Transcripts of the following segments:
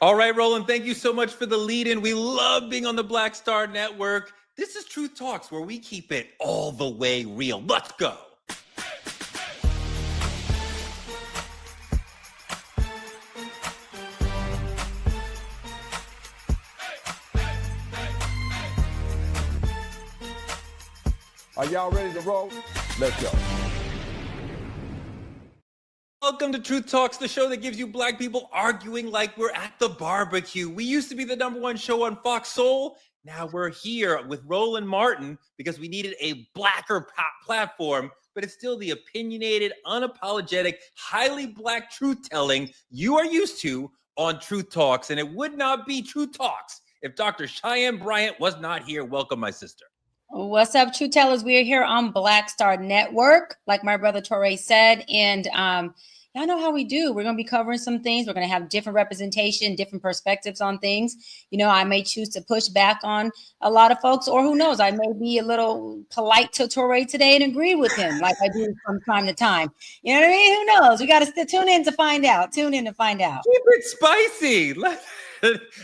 All right, Rowland, thank you so much for the lead-in. We love being on the Black Star Network. This is Truth Talks, where we keep it all the way real. Let's go. Are y'all ready to roll? Let's go. Welcome to Truth Talks, the show that gives you black people arguing like we're at the barbecue. We used to be the #1 show on Fox Soul. Now we're here with Rowland Martin because we needed a blacker platform, but it's still the opinionated, unapologetic, highly black truth-telling you are used to on Truth Talks. And it would not be Truth Talks if Dr. Cheyenne Bryant was not here. Welcome, my sister. What's up, Truth Tellers? We're here on Black Star Network, like my brother Torre said. And y'all know how we do. We're going to be covering some things. We're going to have different representation, different perspectives on things. You know, I may choose to push back on a lot of folks, or who knows, I may be a little polite to Torre today and agree with him like I do from time to time. You know what I mean? Who knows? We got to tune in to find out. Tune in to find out. Keep it spicy.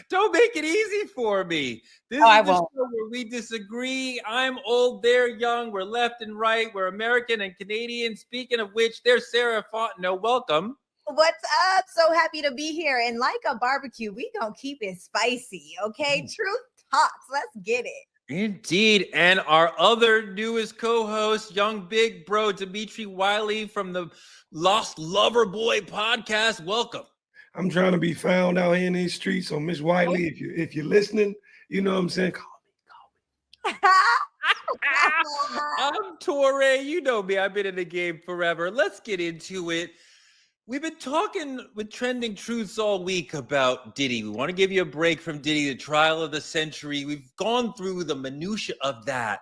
Don't make it easy for me. This is the show where we disagree. I'm old, they're young. We're left and right. We're American and Canadian. Speaking of which, there's Sarah Fontenot. Welcome. What's up? So happy to be here. And like a barbecue, we gonna keep it spicy, okay? Truth Talks. Let's get it. Indeed. And our other newest co-host, young big bro, Dimitri Wiley from the Lost Lover Boy podcast. Welcome. I'm trying to be found out here in these streets. So Miss Wiley, if you're listening, you know what I'm saying? Call me. I'm Torre. You know me. I've been in the game forever. Let's get into it. We've been talking with Trending Truths all week about Diddy. We want to give you a break from Diddy, the trial of the century. We've gone through the minutia of that.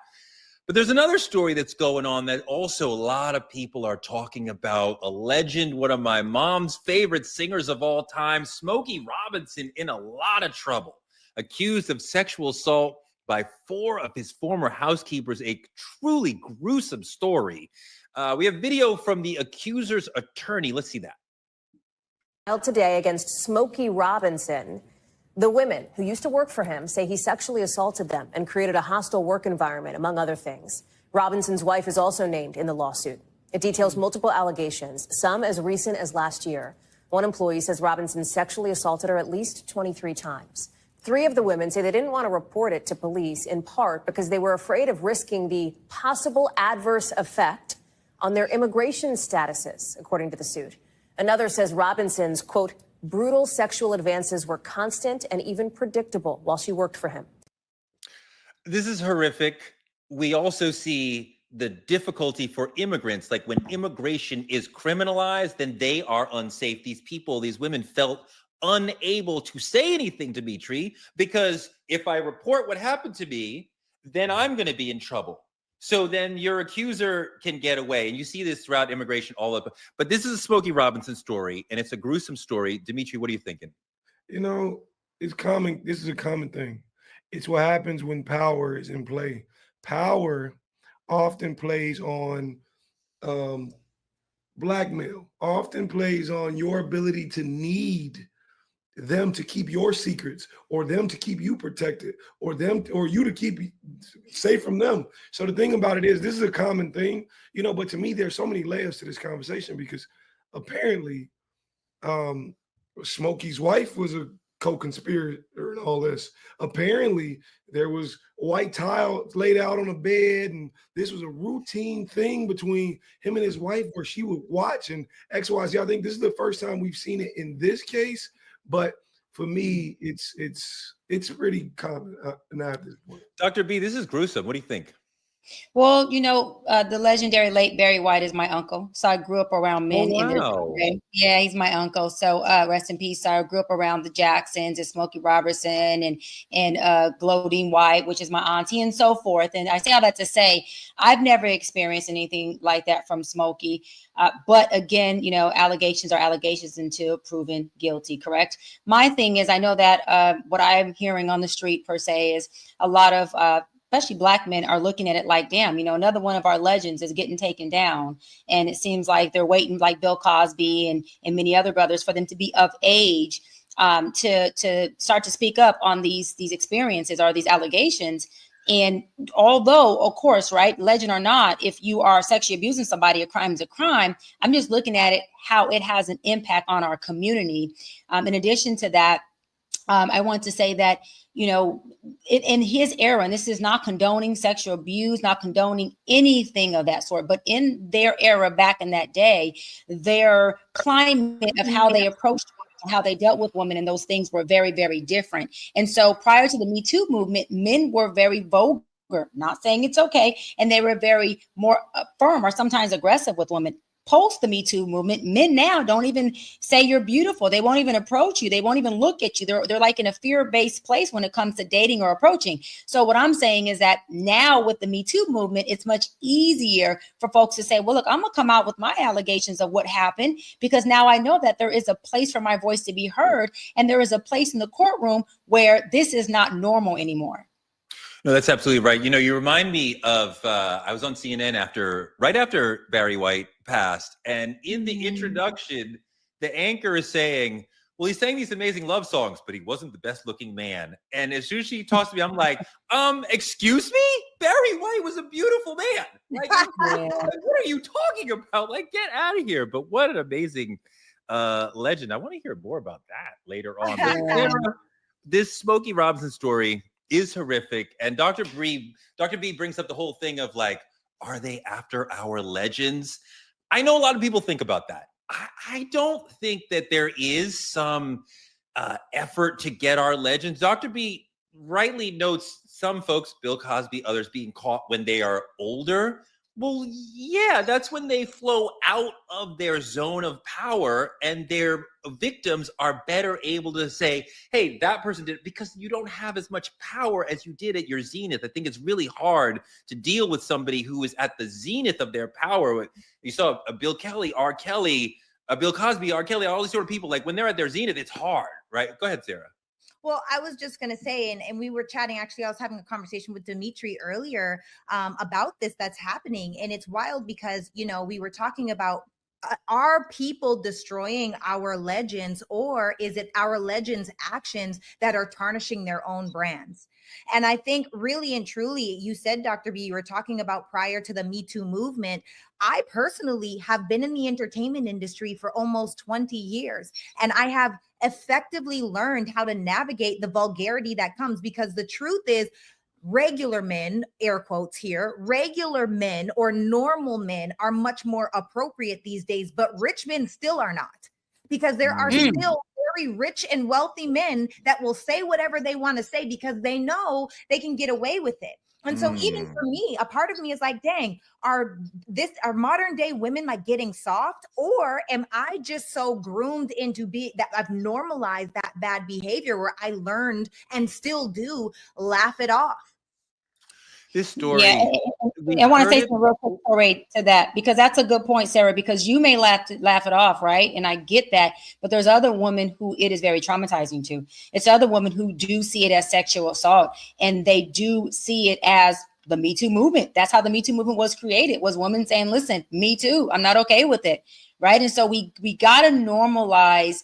But there's another story that's going on that also a lot of people are talking about. A legend, one of my mom's favorite singers of all time, Smokey Robinson, in a lot of trouble, accused of sexual assault by 4 of his former housekeepers. A truly gruesome story. We have video from the accuser's attorney. Let's see that. Today against Smokey Robinson. The women who used to work for him say he sexually assaulted them and created a hostile work environment, among other things. Robinson's wife is also named in the lawsuit. It details multiple allegations, some as recent as last year. One employee says Robinson sexually assaulted her at least 23 times. 3 of the women say they didn't want to report it to police, in part because they were afraid of risking the possible adverse effect on their immigration statuses, according to the suit. Another says Robinson's, quote, brutal sexual advances were constant and even predictable while she worked for him. This is horrific. We also see the difficulty for immigrants. Like when immigration is criminalized, then they are unsafe. These people, these women felt unable to say anything, Dimitri, because if I report what happened to me, then I'm going to be in trouble. So then your accuser can get away. And you see this throughout immigration all up. But this is a Smokey Robinson story, and it's a gruesome story. Dimitri, what are you thinking? You know, it's common. This is a common thing. It's what happens when power is in play. Power often plays on blackmail, often plays on your ability to need them to keep your secrets, or them to keep you protected, or you to keep safe from them. So the thing about it is, this is a common thing, you know, but to me, there's so many layers to this conversation, because apparently Smokey's wife was a co-conspirator in all this. Apparently there was white tile laid out on a bed, and this was a routine thing between him and his wife where she would watch and XYZ. I think this is the first time we've seen it in this case. But for me, it's pretty common now at this point. Dr. B, this is gruesome. What do you think? Well, you know, the legendary late Barry White is my uncle. So I grew up around men. Yeah, he's my uncle. So rest in peace. So I grew up around the Jacksons and Smokey Robertson and Glodine White, which is my auntie, and so forth. And I say all that to say, I've never experienced anything like that from Smokey. But again, you know, allegations are allegations until proven guilty, correct? My thing is, I know that what I'm hearing on the street per se is a lot of especially Black men are looking at it like, damn, you know, another one of our legends is getting taken down. And it seems like they're waiting, like Bill Cosby and many other brothers, for them to be of age to start to speak up on these experiences or these allegations. And although, of course, right, legend or not, if you are sexually abusing somebody, a crime is a crime. I'm just looking at it, how it has an impact on our community. In addition to that, I want to say that, you know, in his era, and this is not condoning sexual abuse, not condoning anything of that sort, but in their era back in that day, their climate of how they approached how they dealt with women and those things were very, very different. And so prior to the Me Too movement, men were very vulgar, not saying it's okay, and they were very more firm or sometimes aggressive with women. Post the Me Too movement, men now don't even say you're beautiful. They won't even approach you. They won't even look at you. They're like in a fear-based place when it comes to dating or approaching. So what I'm saying is that now with the Me Too movement, it's much easier for folks to say, well, look, I'm going to come out with my allegations of what happened, because now I know that there is a place for my voice to be heard. And there is a place in the courtroom where this is not normal anymore. No, that's absolutely right. You know, you remind me of, I was on CNN right after Barry White passed. And in the introduction, the anchor is saying, well, he sang these amazing love songs, but he wasn't the best looking man. And as soon as she tossed me, I'm like, excuse me? Barry White was a beautiful man. Like, what are you talking about? Like, get out of here. But what an amazing legend. I want to hear more about that later on. This Smokey Robinson story is horrific. And Dr. B brings up the whole thing of like, are they after our legends? I know a lot of people think about that. I don't think that there is some effort to get our legends. Dr. B rightly notes some folks, Bill Cosby, others being caught when they are older. Well, yeah, that's when they flow out of their zone of power and their victims are better able to say, hey, that person did it, because you don't have as much power as you did at your zenith. I think it's really hard to deal with somebody who is at the zenith of their power. You saw Bill Kelly, R. Kelly, Bill Cosby, R. Kelly, all these sort of people, like when they're at their zenith, it's hard, right? Go ahead, Sarah. Well, I was just going to say, and we were chatting, actually, I was having a conversation with Dimitri earlier about this that's happening. And it's wild because, you know, we were talking about, are people destroying our legends, or is it our legends' actions that are tarnishing their own brands? And I think really and truly, you said, Dr. B, you were talking about prior to the Me Too movement. I personally have been in the entertainment industry for almost 20 years, and I have effectively learned how to navigate the vulgarity that comes, because the truth is, regular men, air quotes here, regular men or normal men are much more appropriate these days, but rich men still are not, because there are still very rich and wealthy men that will say whatever they want to say because they know they can get away with it. And so even for me, a part of me is like, dang, are modern day women like getting soft, or am I just so groomed into that I've normalized that bad behavior where I learned and still do laugh it off? This story. Yeah, I want to say some real quick story to that, because that's a good point, Sarah, because you may laugh it off, right? And I get that, but there's other women who it is very traumatizing to. It's other women who do see it as sexual assault, and they do see it as the Me Too movement. That's how the Me Too movement was created, was women saying, listen, me too, I'm not okay with it, right? And so we got to normalize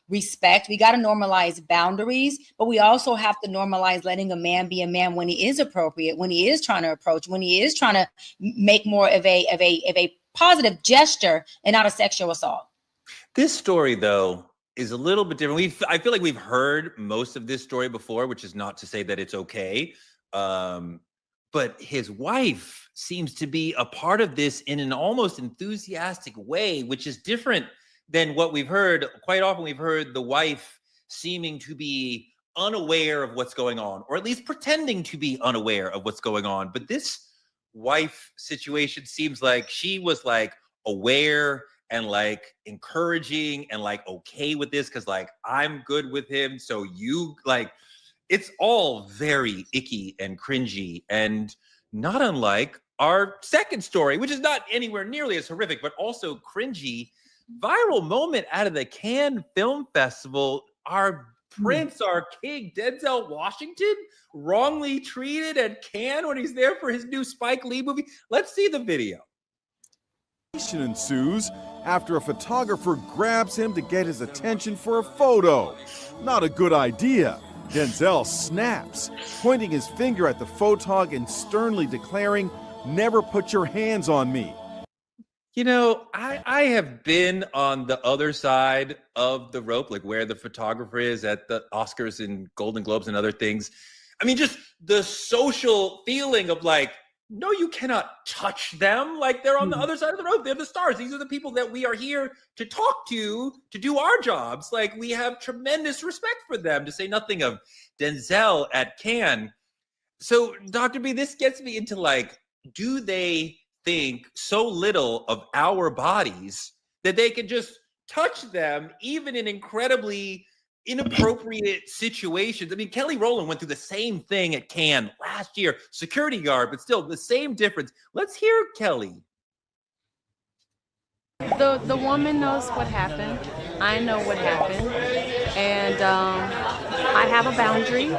respect. We got to normalize boundaries, but we also have to normalize letting a man be a man when he is appropriate, when he is trying to approach, when he is trying to make more of a positive gesture and not a sexual assault. This story, though, is a little bit different. I feel like we've heard most of this story before, which is not to say that it's okay. But his wife seems to be a part of this in an almost enthusiastic way, which is different than what we've heard. Quite often we've heard the wife seeming to be unaware of what's going on, or at least pretending to be unaware of what's going on. But this wife situation seems like she was like aware and like encouraging and like okay with this, because like, I'm good with him, so you like, it's all very icky and cringy, and not unlike our second story, which is not anywhere nearly as horrific, but also cringy. Viral moment out of the Cannes Film Festival. Our prince, our king, Denzel Washington, wrongly treated at Cannes when he's there for his new Spike Lee movie. Let's see the video. ensues after a photographer grabs him to get his attention for a photo. Not a good idea. Denzel snaps, pointing his finger at the photog and sternly declaring, "Never put your hands on me." You know, I have been on the other side of the rope, like where the photographer is at the Oscars and Golden Globes and other things. I mean, just the social feeling of like, no, you cannot touch them. Like they're on the other side of the rope. They're the stars. These are the people that we are here to talk to do our jobs. Like we have tremendous respect for them, to say nothing of Denzel at Cannes. So, Dr. B, this gets me into like, do they think so little of our bodies that they can just touch them even in incredibly inappropriate situations? I mean, Kelly Rowland went through the same thing at Cannes last year, security guard, but still the same difference. Let's hear Kelly. The woman knows what happened. I know what happened. And I have a boundary,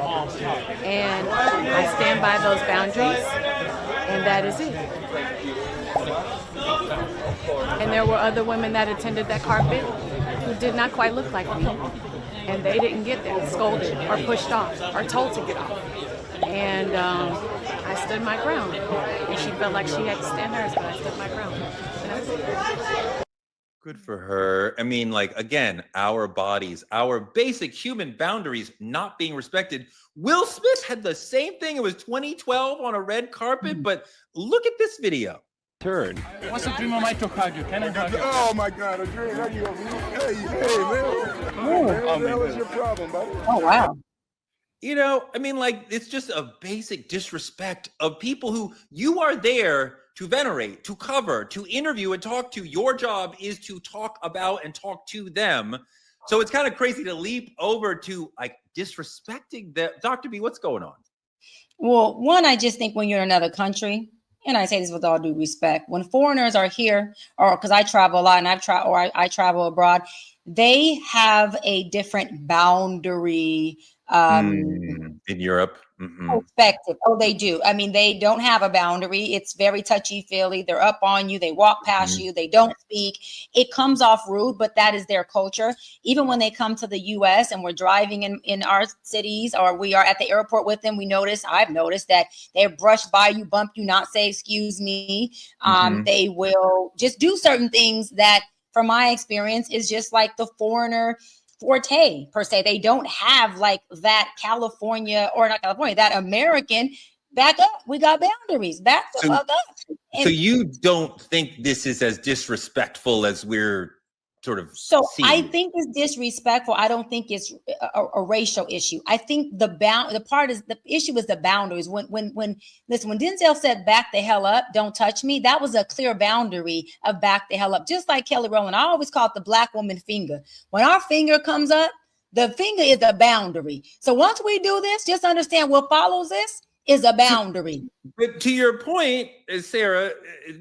and I stand by those boundaries, and that is it. And there were other women that attended that carpet who did not quite look like me, and they didn't get there scolded or pushed off or told to get off. And I stood my ground, and she felt like she had to stand hers, but I stood my ground. And that's it. Good for her. I mean, like, again, our bodies, our basic human boundaries not being respected. Will Smith had the same thing. It was 2012 on a red carpet, but look at this video. Turn. What's a dream of mine to hug you? Can I hug you? Oh my God, a dream. How you? Hey, man. What the hell is your problem, buddy? Oh, wow. You know, I mean, like, it's just a basic disrespect of people who you are there to venerate, to cover, to interview and talk to. Your job is to talk about and talk to them. So it's kind of crazy to leap over to like disrespecting them. Dr. B, what's going on? Well, one, I just think when you're in another country, and I say this with all due respect, when foreigners are here, or because I travel a lot and I travel abroad, they have a different boundary in Europe. perspective. Oh, they do. I mean, they don't have a boundary. It's very touchy-feely. They're up on you. They walk past you. They don't speak. It comes off rude, but that is their culture. Even when they come to the U.S. and we're driving in our cities, or we are at the airport with them, I've noticed that they brush by you, bump you, not say excuse me. They will just do certain things that, from my experience, is just like the foreigner forte per se. They don't have like that California, or not California, that American back up. We got boundaries. Back the fuck up. So you don't think this is as disrespectful as we're sort of seeing? I think it's disrespectful. I don't think it's a racial issue. I think the issue is the boundaries. When Denzel said back the hell up, don't touch me, that was a clear boundary of back the hell up. Just like Kelly Rowland, I always call it the black woman finger. When our finger comes up, the finger is the boundary. So once we do this, just understand what follows this is a boundary. But to your point, Sarah,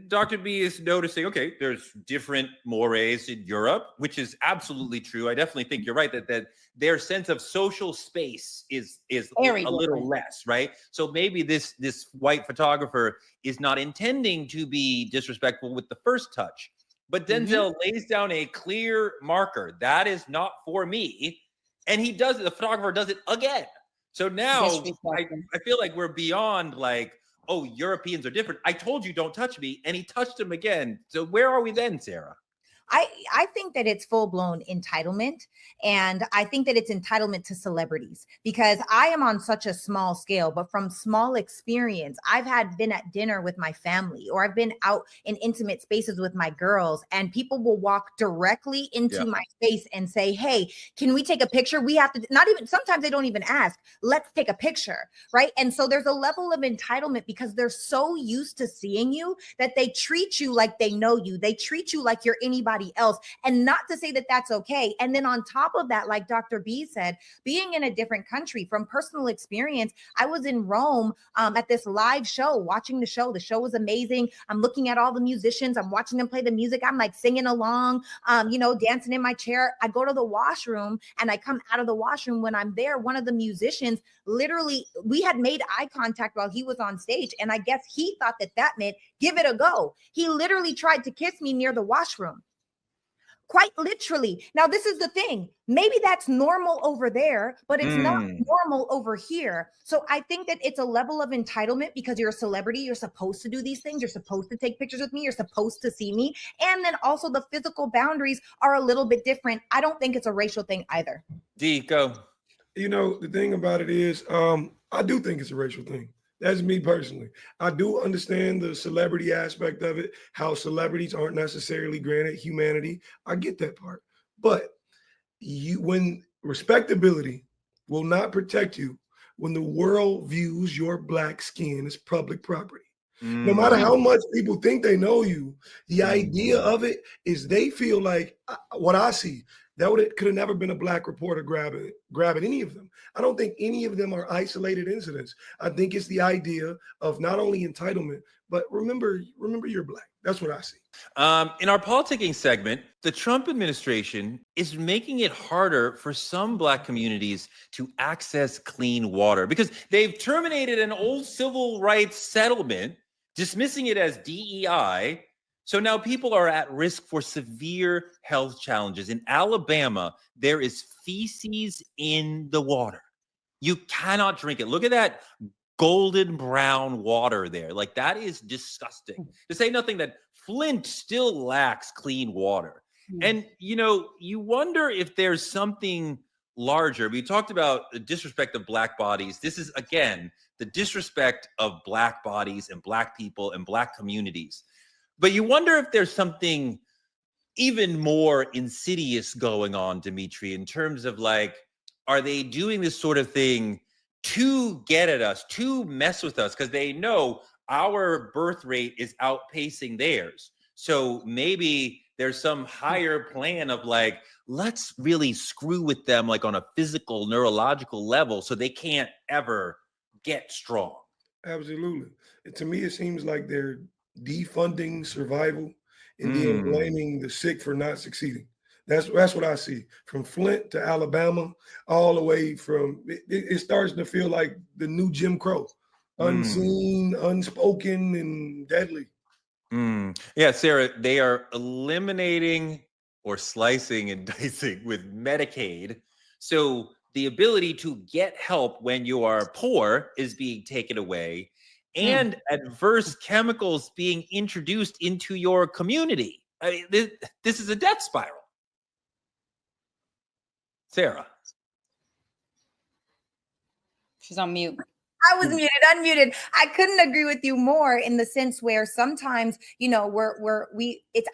Dr. B is noticing, okay, there's different mores in Europe, which is absolutely true. I definitely think you're right that their sense of social space is very a little less, right? So maybe this white photographer is not intending to be disrespectful with the first touch, but Denzel lays down a clear marker. That is not for me. And he does it. The photographer does it again. So now I feel like we're beyond like, oh, Europeans are different. I told you don't touch me, and he touched him again. So where are we then, Sarah? I think that it's full-blown entitlement, and I think that it's entitlement to celebrities, because I am on such a small scale, but from small experience, I've been at dinner with my family, or I've been out in intimate spaces with my girls, and people will walk directly into my face and say, hey, can we take a picture? We have to, not even, sometimes they don't even ask, let's take a picture, right? And so there's a level of entitlement because they're so used to seeing you that they treat you like they know you. They treat you like you're anybody everybody else. And not to say that that's okay. And then on top of that, like Dr. B said, being in a different country, from personal experience, I was in Rome at this live show, watching the show. The show was amazing. I'm looking at all the musicians. I'm watching them play the music. I'm like singing along, dancing in my chair. I go to the washroom and I come out of the washroom. When I'm there, one of the musicians, literally, we had made eye contact while he was on stage. And I guess he thought that meant give it a go. He literally tried to kiss me near the washroom. Quite literally. Now, this is the thing. Maybe that's normal over there, but it's not normal over here. So I think that it's a level of entitlement because you're a celebrity. You're supposed to do these things. You're supposed to take pictures with me. You're supposed to see me. And then also the physical boundaries are a little bit different. I don't think it's a racial thing either. D, go. The thing about it is, I do think it's a racial thing. That's me personally. I do understand the celebrity aspect of it, how celebrities aren't necessarily granted humanity. I get that part. But when respectability will not protect you when the world views your black skin as public property. No matter how much people think they know you, the idea of it is they feel like what I see, could have never been a black reporter grabbing any of them. I don't think any of them are isolated incidents. I think it's the idea of not only entitlement, but remember you're black. That's what I see. In our politicking segment, the Trump administration is making it harder for some black communities to access clean water because they've terminated an old civil rights settlement, dismissing it as DEI. So now people are at risk for severe health challenges. In Alabama, there is feces in the water. You cannot drink it. Look at that golden brown water there. Like, that is disgusting. To say nothing that Flint still lacks clean water. And, you wonder if there's something larger. We talked about the disrespect of black bodies. This is, again, the disrespect of black bodies and black people and black communities. But you wonder if there's something even more insidious going on, Dimitri, in terms of are they doing this sort of thing to get at us, to mess with us, because they know our birth rate is outpacing theirs. So maybe there's some higher plan of let's really screw with them on a physical, neurological level so they can't ever get strong. Absolutely. To me, it seems like they're defunding survival and then blaming the sick for not succeeding. That's what I see. From Flint to Alabama, all the way from, it starts to feel like the new Jim Crow. Unseen, unspoken, and deadly. Yeah, Sarah, they are eliminating or slicing and dicing with Medicaid. So the ability to get help when you are poor is being taken away. And adverse chemicals being introduced into your community. I mean, this is a death spiral. Sarah. She's on mute. I was unmuted. I couldn't agree with you more in the sense where sometimes, I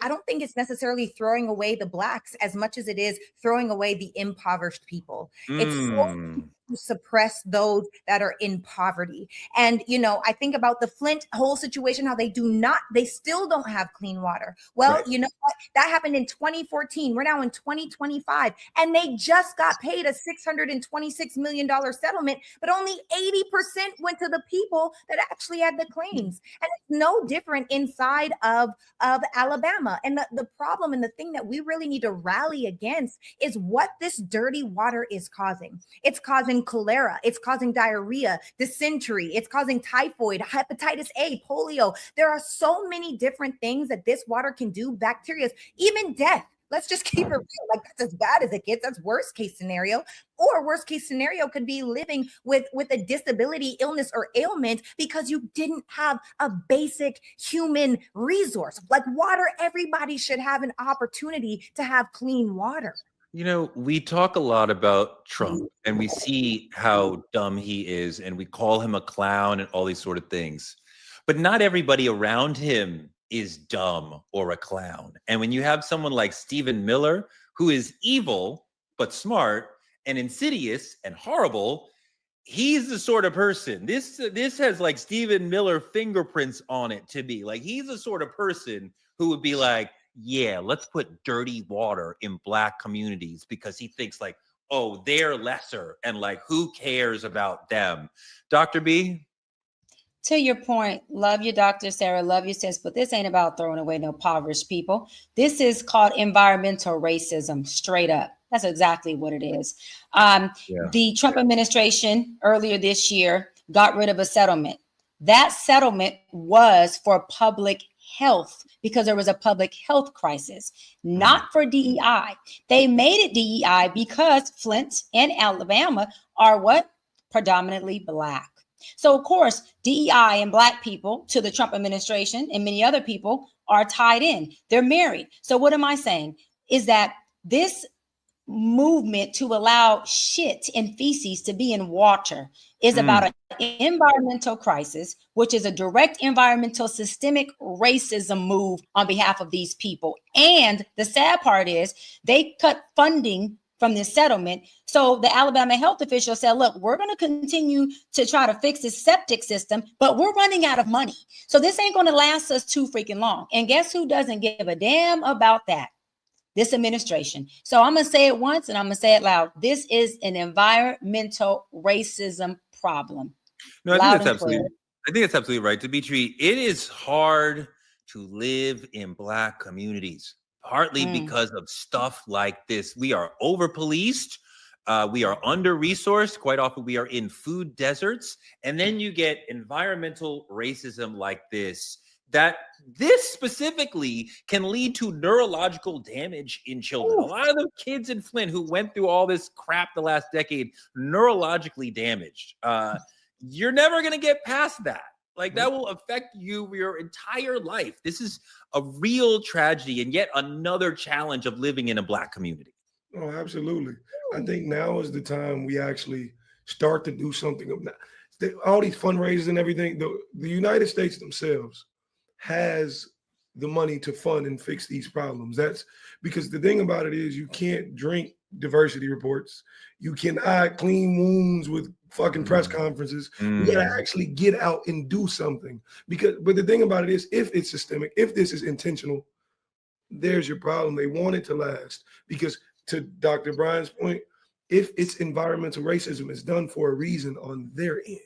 don't think it's necessarily throwing away the blacks as much as it is throwing away the impoverished people. It's so to suppress those that are in poverty. And, I think about the Flint whole situation, how they still don't have clean water. Well, right. You know what? That happened in 2014. We're now in 2025, and they just got paid a $626 million settlement, but only 80% went to the people that actually had the claims. And it's no different inside of Alabama. And the problem and the thing that we really need to rally against is what this dirty water is causing. It's causing cholera. It's causing diarrhea, dysentery. It's causing typhoid, hepatitis A, polio. There are so many different things that this water can do, bacteria, even death. Let's just keep it real. That's as bad as it gets. That's worst case scenario. Or worst case scenario could be living with a disability, illness, or ailment because you didn't have a basic human resource. Like water, everybody should have an opportunity to have clean water. We talk a lot about Trump and we see how dumb he is and we call him a clown and all these sort of things. But not everybody around him is dumb or a clown. And when you have someone like Stephen Miller, who is evil, but smart and insidious and horrible, he's the sort of person, this has Stephen Miller fingerprints on it to me. He's the sort of person who would be yeah, let's put dirty water in Black communities because he thinks like, oh, they're lesser and like, who cares about them? Dr. B? To your point, love you, Dr. Sarah, love you, sis, but this ain't about throwing away no impoverished people. This is called environmental racism, straight up. That's exactly what it is. The Trump administration earlier this year got rid of a settlement. That settlement was for public health because there was a public health crisis, not for DEI. They made it DEI because Flint and Alabama are what? Predominantly Black. So, of course, DEI and Black people to the Trump administration and many other people are tied in. They're married. So what am I saying? Is that this movement to allow shit and feces to be in water is about an environmental crisis, which is a direct environmental systemic racism move on behalf of these people. And the sad part is they cut funding from this settlement. So the Alabama health official said, look, we're going to continue to try to fix this septic system, but we're running out of money. So this ain't going to last us too freaking long. And guess who doesn't give a damn about that? This administration. So I'm going to say it once and I'm going to say it loud. This is an environmental racism problem. No, I think that's absolutely right. Dimitri, it is hard to live in Black communities, partly because of stuff like this. We are over-policed. We are under-resourced. Quite often we are in food deserts. And then you get environmental racism like this, that this specifically can lead to neurological damage in children. A lot of the kids in Flint who went through all this crap the last decade, neurologically damaged. You're never going to get past that. Like that will affect you your entire life. This is a real tragedy and yet another challenge of living in a Black community. Oh, absolutely. I think now is the time we actually start to do something. All these fundraisers and everything, the United States themselves has the money to fund and fix these problems. That's because the thing about it is you can't drink diversity reports. You cannot clean wounds with fucking press conferences. You gotta actually get out and do something. But the thing about it is, if it's systemic, if this is intentional, there's your problem. They want it to last. Because to Dr. Brian's point, if it's environmental racism, it's done for a reason on their end.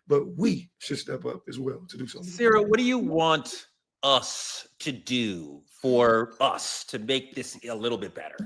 But we should step up as well to do something. Sarah, what do you want us to do for us to make this a little bit better?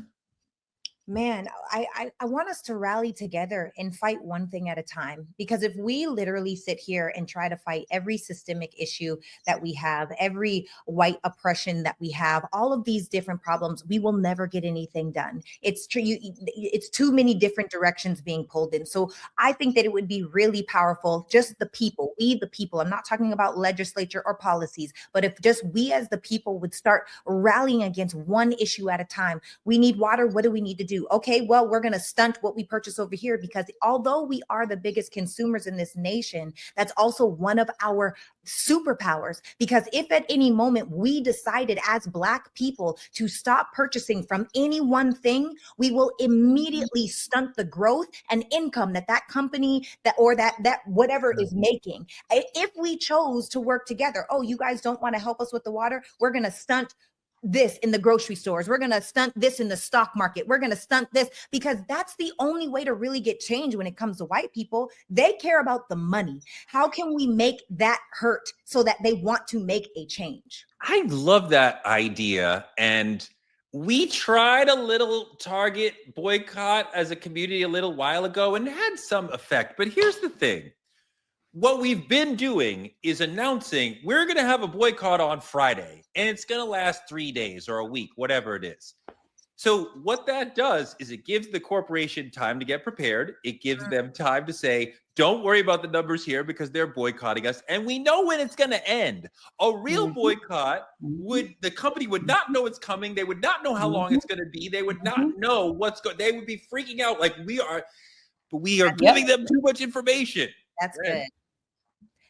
Man, I want us to rally together and fight one thing at a time, because if we literally sit here and try to fight every systemic issue that we have, every white oppression that we have, all of these different problems, we will never get anything done. It's true. It's too many different directions being pulled in. So I think that it would be really powerful, just the people, we the people, I'm not talking about legislature or policies, but if just we as the people would start rallying against one issue at a time. We need water. What do we need to do? Okay, well, we're going to stunt what we purchase over here, because although we are the biggest consumers in this nation, that's also one of our superpowers. Because if at any moment we decided as Black people to stop purchasing from any one thing, we will immediately stunt the growth and income that company that whatever is making. If we chose to work together, oh, you guys don't want to help us with the water, we're going to stunt this in the grocery stores. We're going to stunt this in the stock market. We're going to stunt this, because that's the only way to really get change when it comes to white people. They care about the money. How can we make that hurt so that they want to make a change? I love that idea. And we tried a little Target boycott as a community a little while ago and had some effect. But here's the thing. What we've been doing is announcing we're going to have a boycott on Friday, and it's going to last 3 days or a week, whatever it is. So what that does is it gives the corporation time to get prepared. It gives them time to say, don't worry about the numbers here because they're boycotting us. And we know when it's going to end. A real boycott the company would not know it's coming. They would not know how long it's going to be. They would not know they would be freaking out like we are, but we are giving them too much information. That's good.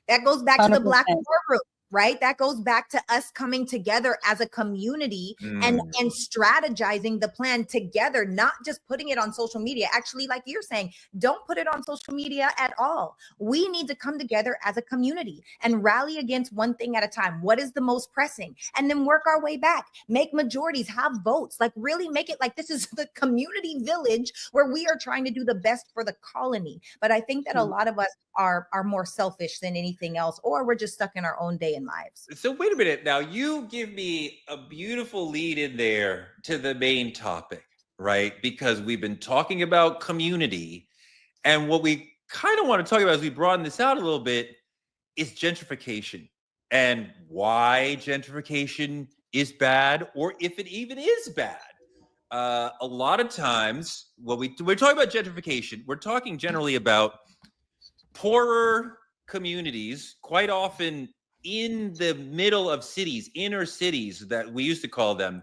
That goes back to the Black war room. right? That goes back to us coming together as a community and strategizing the plan together, not just putting it on social media. Actually, like you're saying, don't put it on social media at all. We need to come together as a community and rally against one thing at a time. What is the most pressing? And then work our way back, make majorities, have votes, like really make it like this is the community village where we are trying to do the best for the colony. But I think that a lot of us are more selfish than anything else, or we're just stuck in our own day and lives. So wait a minute. Now you give me a beautiful lead in there to the main topic, right? Because we've been talking about community, and what we kind of want to talk about as we broaden this out a little bit is gentrification and why gentrification is bad, or if it even is bad. A lot of times when we're talking about gentrification, we're talking generally about poorer communities, quite often in the middle of cities, inner cities that we used to call them,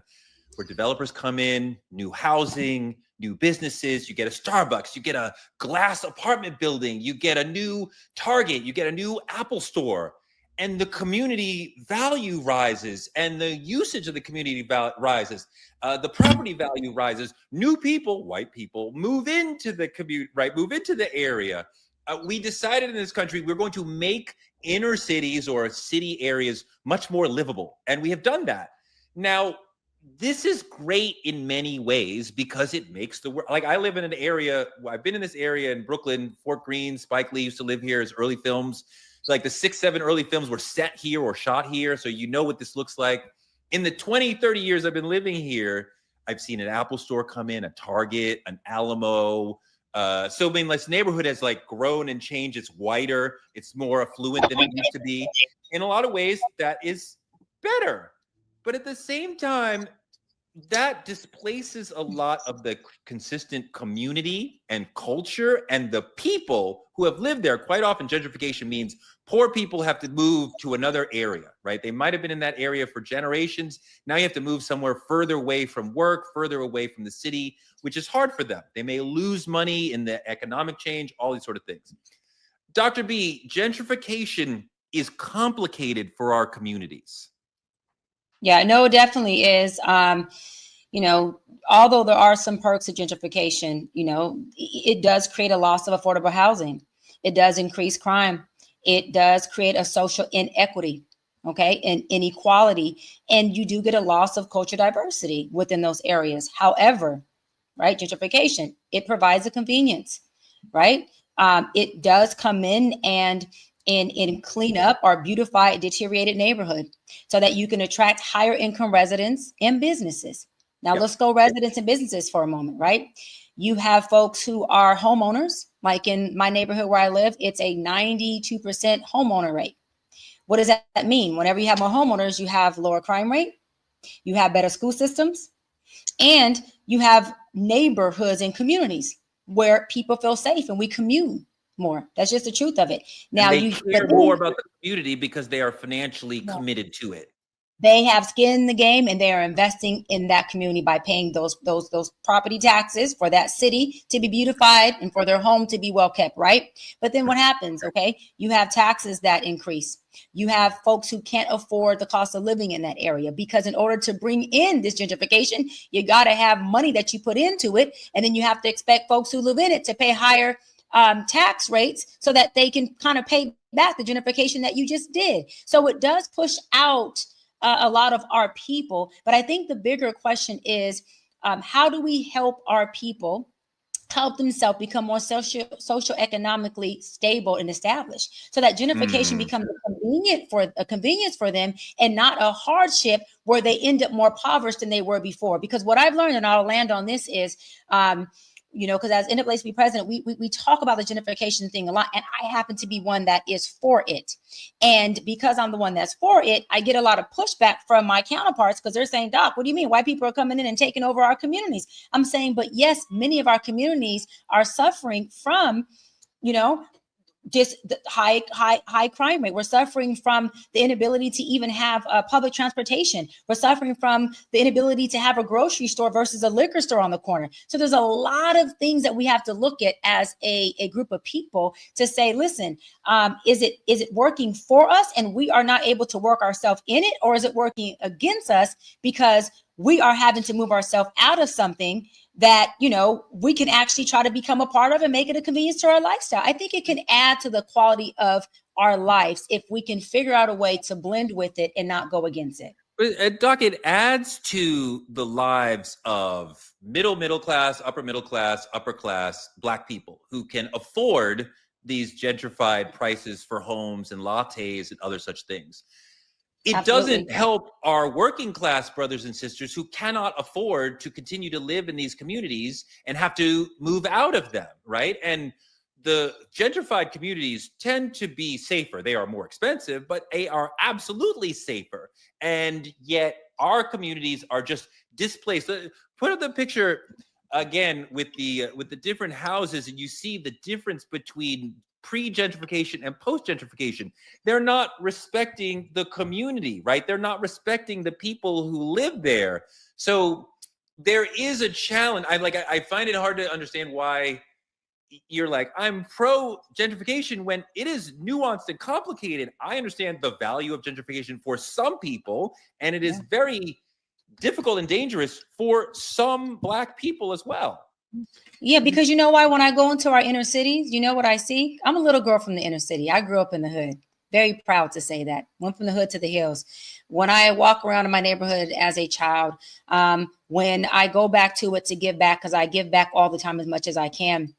where developers come in, new housing, new businesses, you get a Starbucks, you get a glass apartment building, you get a new Target, you get a new Apple store, and the community value rises and the usage of the community rises. The property value rises. New people, white people, move into the commute, right? Move into the area. We decided in this country, we're going to make inner cities or city areas much more livable. And we have done that. Now, this is great in many ways because it makes the world, like I live in an area, I've been in this area in Brooklyn, Fort Greene, Spike Lee used to live here, his early films. Like the 6, 7 early films were set here or shot here. So you know what this looks like. In the 20, 30 years I've been living here, I've seen an Apple store come in, a Target, an Alamo. So I mean, this neighborhood has like grown and changed. It's whiter. It's more affluent than it used to be. In a lot of ways, that is better. But at the same time, that displaces a lot of the consistent community and culture and the people who have lived there. Quite often, gentrification means poor people have to move to another area, right? They might have been in that area for generations. Now you have to move somewhere further away from work, further away from the city, which is hard for them. They may lose money in the economic change, all these sort of things. Dr. B, gentrification is complicated for our communities. Yeah, no, it definitely is. You know, although there are some perks of gentrification, you know, it does create a loss of affordable housing. It does increase crime. It does create a social inequity, okay, and inequality. And you do get a loss of cultural diversity within those areas. However, right, gentrification, it provides a convenience, right? It does come in and clean up or beautify a deteriorated neighborhood so that you can attract higher income residents and businesses. Now, let's go residents and businesses for a moment, right? You have folks who are homeowners, like in my neighborhood where I live, it's a 92% homeowner rate. What does that mean? Whenever you have more homeowners, you have lower crime rate, you have better school systems, and you have neighborhoods and communities where people feel safe and we commune more. That's just the truth of it. Now you care more about the community because they are financially committed to it. They have skin in the game and they are investing in that community by paying those property taxes for that city to be beautified and for their home to be well kept, right? But then what happens? Okay, you have taxes that increase. You have folks who can't afford the cost of living in that area because in order to bring in this gentrification, you got to have money that you put into it. And then you have to expect folks who live in it to pay higher tax rates so that they can kind of pay back the gentrification that you just did. So it does push out a lot of our people. But I think the bigger question is, how do we help our people help themselves become more socioeconomically stable and established so that gentrification becomes a convenience for them and not a hardship where they end up more impoverished than they were before? Because what I've learned, and I'll land on this, is you know, because as NAACP president, we talk about the gentrification thing a lot, and I happen to be one that is for it. And because I'm the one that's for it, I get a lot of pushback from my counterparts because they're saying, Doc, what do you mean? White people are coming in and taking over our communities? I'm saying, but yes, many of our communities are suffering from, you know, just the high crime rate. We're suffering from the inability to even have public transportation. We're suffering from the inability to have a grocery store versus a liquor store on the corner. So there's a lot of things that we have to look at as a group of people to say, listen, is it working for us and we are not able to work ourselves in it, or is it working against us because we are having to move ourselves out of something that, you know, we can actually try to become a part of and make it a convenience to our lifestyle. I think it can add to the quality of our lives if we can figure out a way to blend with it and not go against it. But Doc, it adds to the lives of middle class, upper class Black people who can afford these gentrified prices for homes and lattes and other such things. It Absolutely. doesn't help our working class brothers and sisters who cannot afford to continue to live in these communities and have to move out of them, right? And the gentrified communities tend to be safer. They are more expensive, but they are absolutely safer. And yet our communities are just displaced. Put up the picture again with the different houses, and you see the difference between pre-gentrification and post-gentrification. They're not respecting the community, right? They're not respecting the people who live there. So there is a challenge. I find it hard to understand why you're like, I'm pro-gentrification when it is nuanced and complicated. I understand the value of gentrification for some people, and it is very difficult and dangerous for some Black people as well. Yeah, because you know why? When I go into our inner cities, you know what I see? I'm a little girl from the inner city. I grew up in the hood. Very proud to say that. Went from the hood to the hills. When I walk around in my neighborhood as a child, when I go back to it to give back, because I give back all the time as much as I can,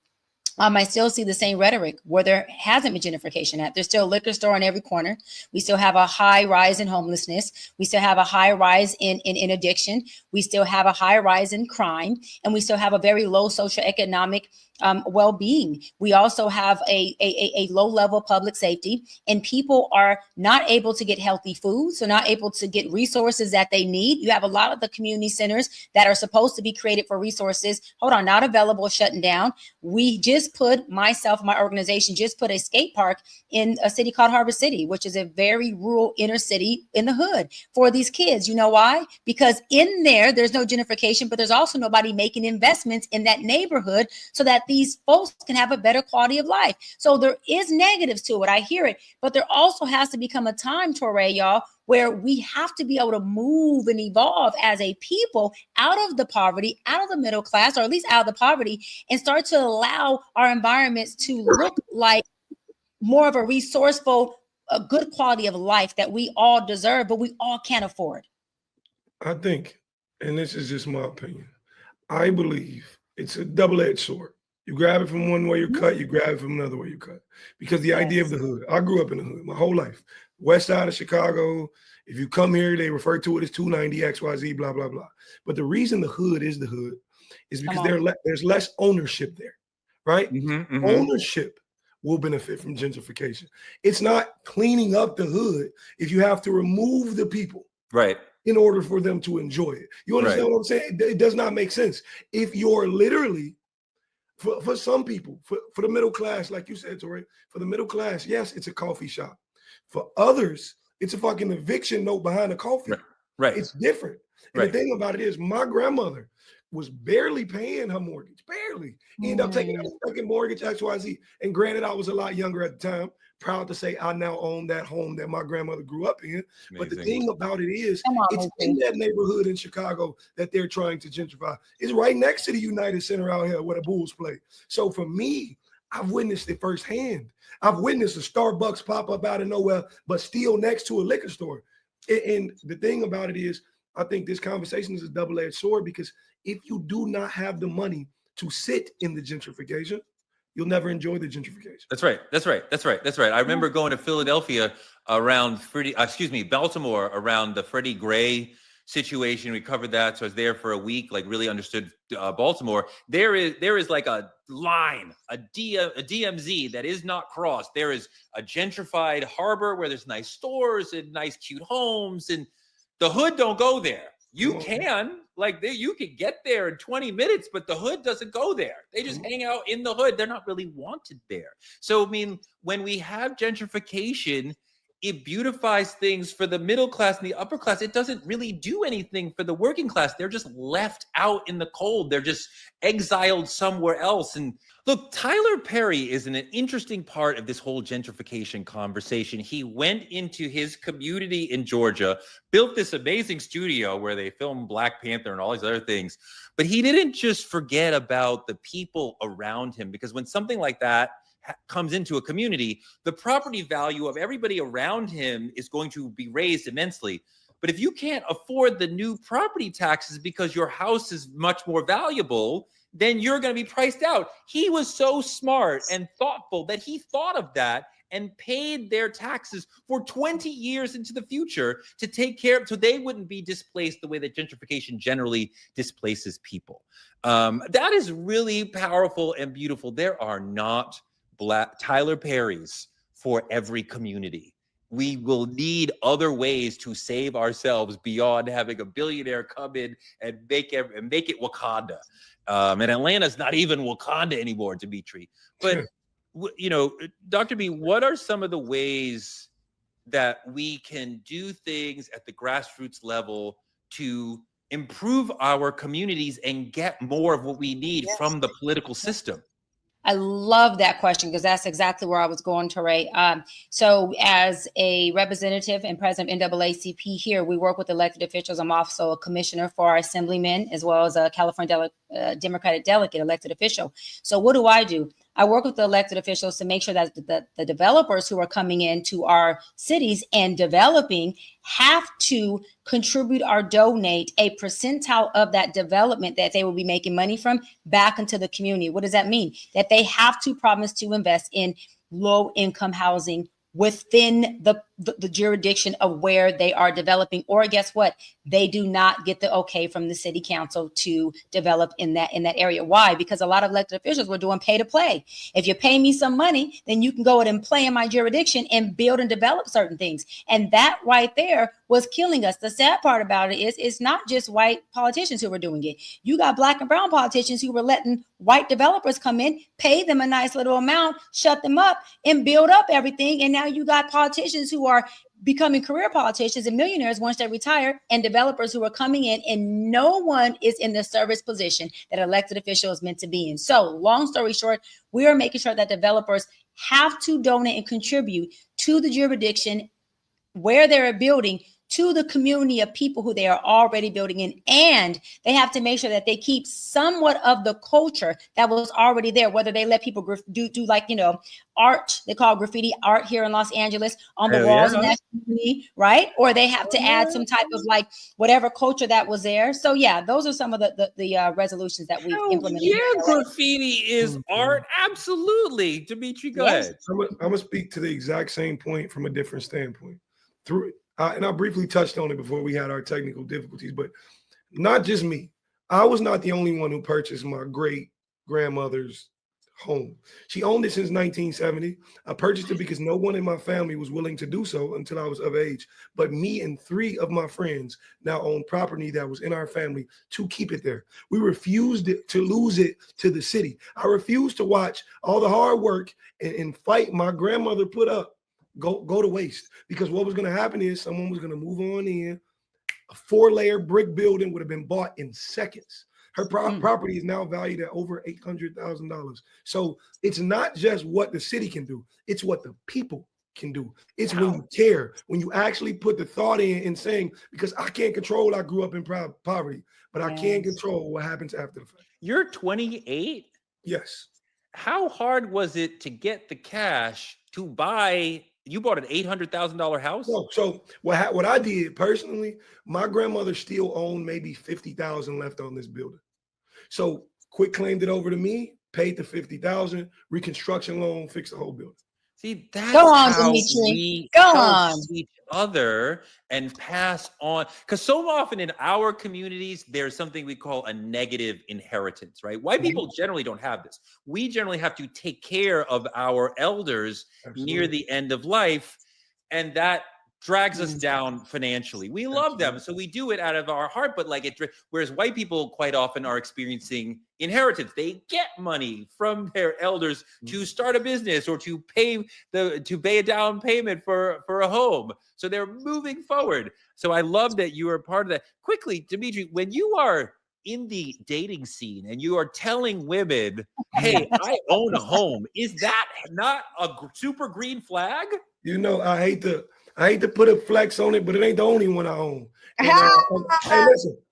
I still see the same rhetoric where there hasn't been gentrification at. There's still a liquor store on every corner. We still have a high rise in homelessness. We still have a high rise in addiction. We still have a high rise in crime. And we still have a very low socioeconomic well-being. We also have a low level public safety, and people are not able to get healthy food, so not able to get resources that they need. You have a lot of the community centers that are supposed to be created for resources, not available, shutting down. We just my organization just put a skate park in a city called Harbor City, which is a very rural inner city in the hood for these kids. You know why? Because in there's no gentrification, but there's also nobody making investments in that neighborhood so that these folks can have a better quality of life. So there is negatives to it. I hear it, but there also has to become a time, Torre, y'all, where we have to be able to move and evolve as a people out of the poverty, out of the middle class, or at least out of the poverty, and start to allow our environments to look like more of a resourceful, a good quality of life that we all deserve, but we all can't afford. I think, and this is just my opinion, I believe it's a double-edged sword. You grab it from one way you cut, you grab it from another way you cut. Because the idea of the hood, I grew up in the hood my whole life. West side of Chicago, if you come here, they refer to it as 290, XYZ, blah, blah, blah. But the reason the hood is because there's less ownership there, right? Ownership will benefit from gentrification. It's not cleaning up the hood if you have to remove the people. Right. In order for them to enjoy it. You understand what I'm saying? It does not make sense. If you're literally, for some people, for the middle class, like you said, Tori, for the middle class, yes, it's a coffee shop. For others, it's a fucking eviction note behind the coffee. Right. It's different. And the thing about it is my grandmother was barely paying her mortgage, barely. Ended up taking out a second mortgage, XYZ. And granted, I was a lot younger at the time. Proud to say I now own that home that my grandmother grew up in. Amazing. But the thing about it is, it's in that neighborhood in Chicago that they're trying to gentrify. It's right next to the United Center out here where the Bulls play. So for me, I've witnessed it firsthand. I've witnessed a Starbucks pop up out of nowhere, but still next to a liquor store. And the thing about it is, I think this conversation is a double-edged sword because if you do not have the money to sit in the gentrification, you'll never enjoy the gentrification. That's right. I remember going to Philadelphia around Baltimore around the Freddie Gray situation. We covered that. So I was there for a week, like really understood Baltimore. There is like a line, a DMZ that is not crossed. There is a gentrified harbor where there's nice stores and nice cute homes, and the hood don't go there. You can, Like you can get there in 20 minutes, but the hood doesn't go there. They just hang out in the hood. They're not really wanted there. So, I mean, when we have gentrification, it beautifies things for the middle class and the upper class. It doesn't really do anything for the working class. They're just left out in the cold. They're just exiled somewhere else. And look, Tyler Perry is an interesting part of this whole gentrification conversation. He went into his community in Georgia, built this amazing studio where they filmed Black Panther and all these other things. But he didn't just forget about the people around him, because when something like that comes into a community, the property value of everybody around him is going to be raised immensely. But if you can't afford the new property taxes because your house is much more valuable, then you're going to be priced out. He was so smart and thoughtful that he thought of that and paid their taxes for 20 years into the future to take care of, so they wouldn't be displaced the way that gentrification generally displaces people. That is really powerful and beautiful. There are not Tyler Perry's for every community. We will need other ways to save ourselves beyond having a billionaire come in and make it Wakanda. And Atlanta's not even Wakanda anymore, Dimitri. But you know, Dr. B, what are some of the ways that we can do things at the grassroots level to improve our communities and get more of what we need from the political system? I love that question, because that's exactly where I was going, Ray. So as a representative and president of NAACP here, we work with elected officials. I'm also a commissioner for our assemblymen, as well as a California Democratic delegate elected official. So what do? I work with the elected officials to make sure that the developers who are coming into our cities and developing have to contribute or donate a percentile of that development that they will be making money from back into the community. What does that mean? That they have to promise to invest in low income housing within the jurisdiction of where they are developing, or guess what? They do not get the okay from the city council to develop in that area. Why? Because a lot of elected officials were doing pay to play. If you pay me some money, then you can go ahead and play in my jurisdiction and build and develop certain things. And that right there was killing us. The sad part about it is it's not just white politicians who were doing it. You got Black and brown politicians who were letting white developers come in, pay them a nice little amount, shut them up, and build up everything. And now you got politicians who are becoming career politicians and millionaires once they retire, and developers who are coming in, and no one is in the service position that elected official is meant to be in. So long story short, we are making sure that developers have to donate and contribute to the jurisdiction where they're building, to the community of people who they are already building in. And they have to make sure that they keep somewhat of the culture that was already there, whether they let people do like, you know, art, they call graffiti art here in Los Angeles on the walls in that community, right? Or they have to add some type of like whatever culture that was there. So yeah, those are some of the resolutions that we've implemented. Yeah, graffiti is art. Absolutely. Dimitri, go ahead. I'm gonna speak to the exact same point from a different standpoint. And I briefly touched on it before we had our technical difficulties, but not just me. I was not the only one who purchased my great grandmother's home. She owned it since 1970. I purchased it because no one in my family was willing to do so until I was of age. But me and 3 of my friends now own property that was in our family to keep it there. We refused to lose it to the city. I refused to watch all the hard work and fight my grandmother put up go to waste, because what was going to happen is someone was going to move on in. A 4-layer brick building would have been bought in seconds. Her property is now valued at over $800,000. So it's not just what the city can do, it's what the people can do. It's when you care, when you actually put the thought in saying, because I can't control, I grew up in poverty, but I can control what happens after the fact. You're 28? Yes. How hard was it to get the cash to buy? You bought an $800,000 house? No, so what I did personally, my grandmother still owned maybe $50,000 left on this building. So quick claimed it over to me, paid the $50,000, reconstruction loan, fixed the whole building. See, that's Go on, how Dimitri. we Go help on. each other and pass on. Because so often in our communities, there's something we call a negative inheritance, right? White people generally don't have this. We generally have to take care of our elders near the end of life. And that drags us down financially. We love them, so we do it out of our heart. But like whereas white people quite often are experiencing inheritance. They get money from their elders to start a business or to pay a down payment for a home. So they're moving forward. So I love that you are part of that. Quickly, Dimitri, when you are in the dating scene and you are telling women, "Hey, I own a home," is that not a super green flag? You know, I hate to put a flex on it, but it ain't the only one I own. And,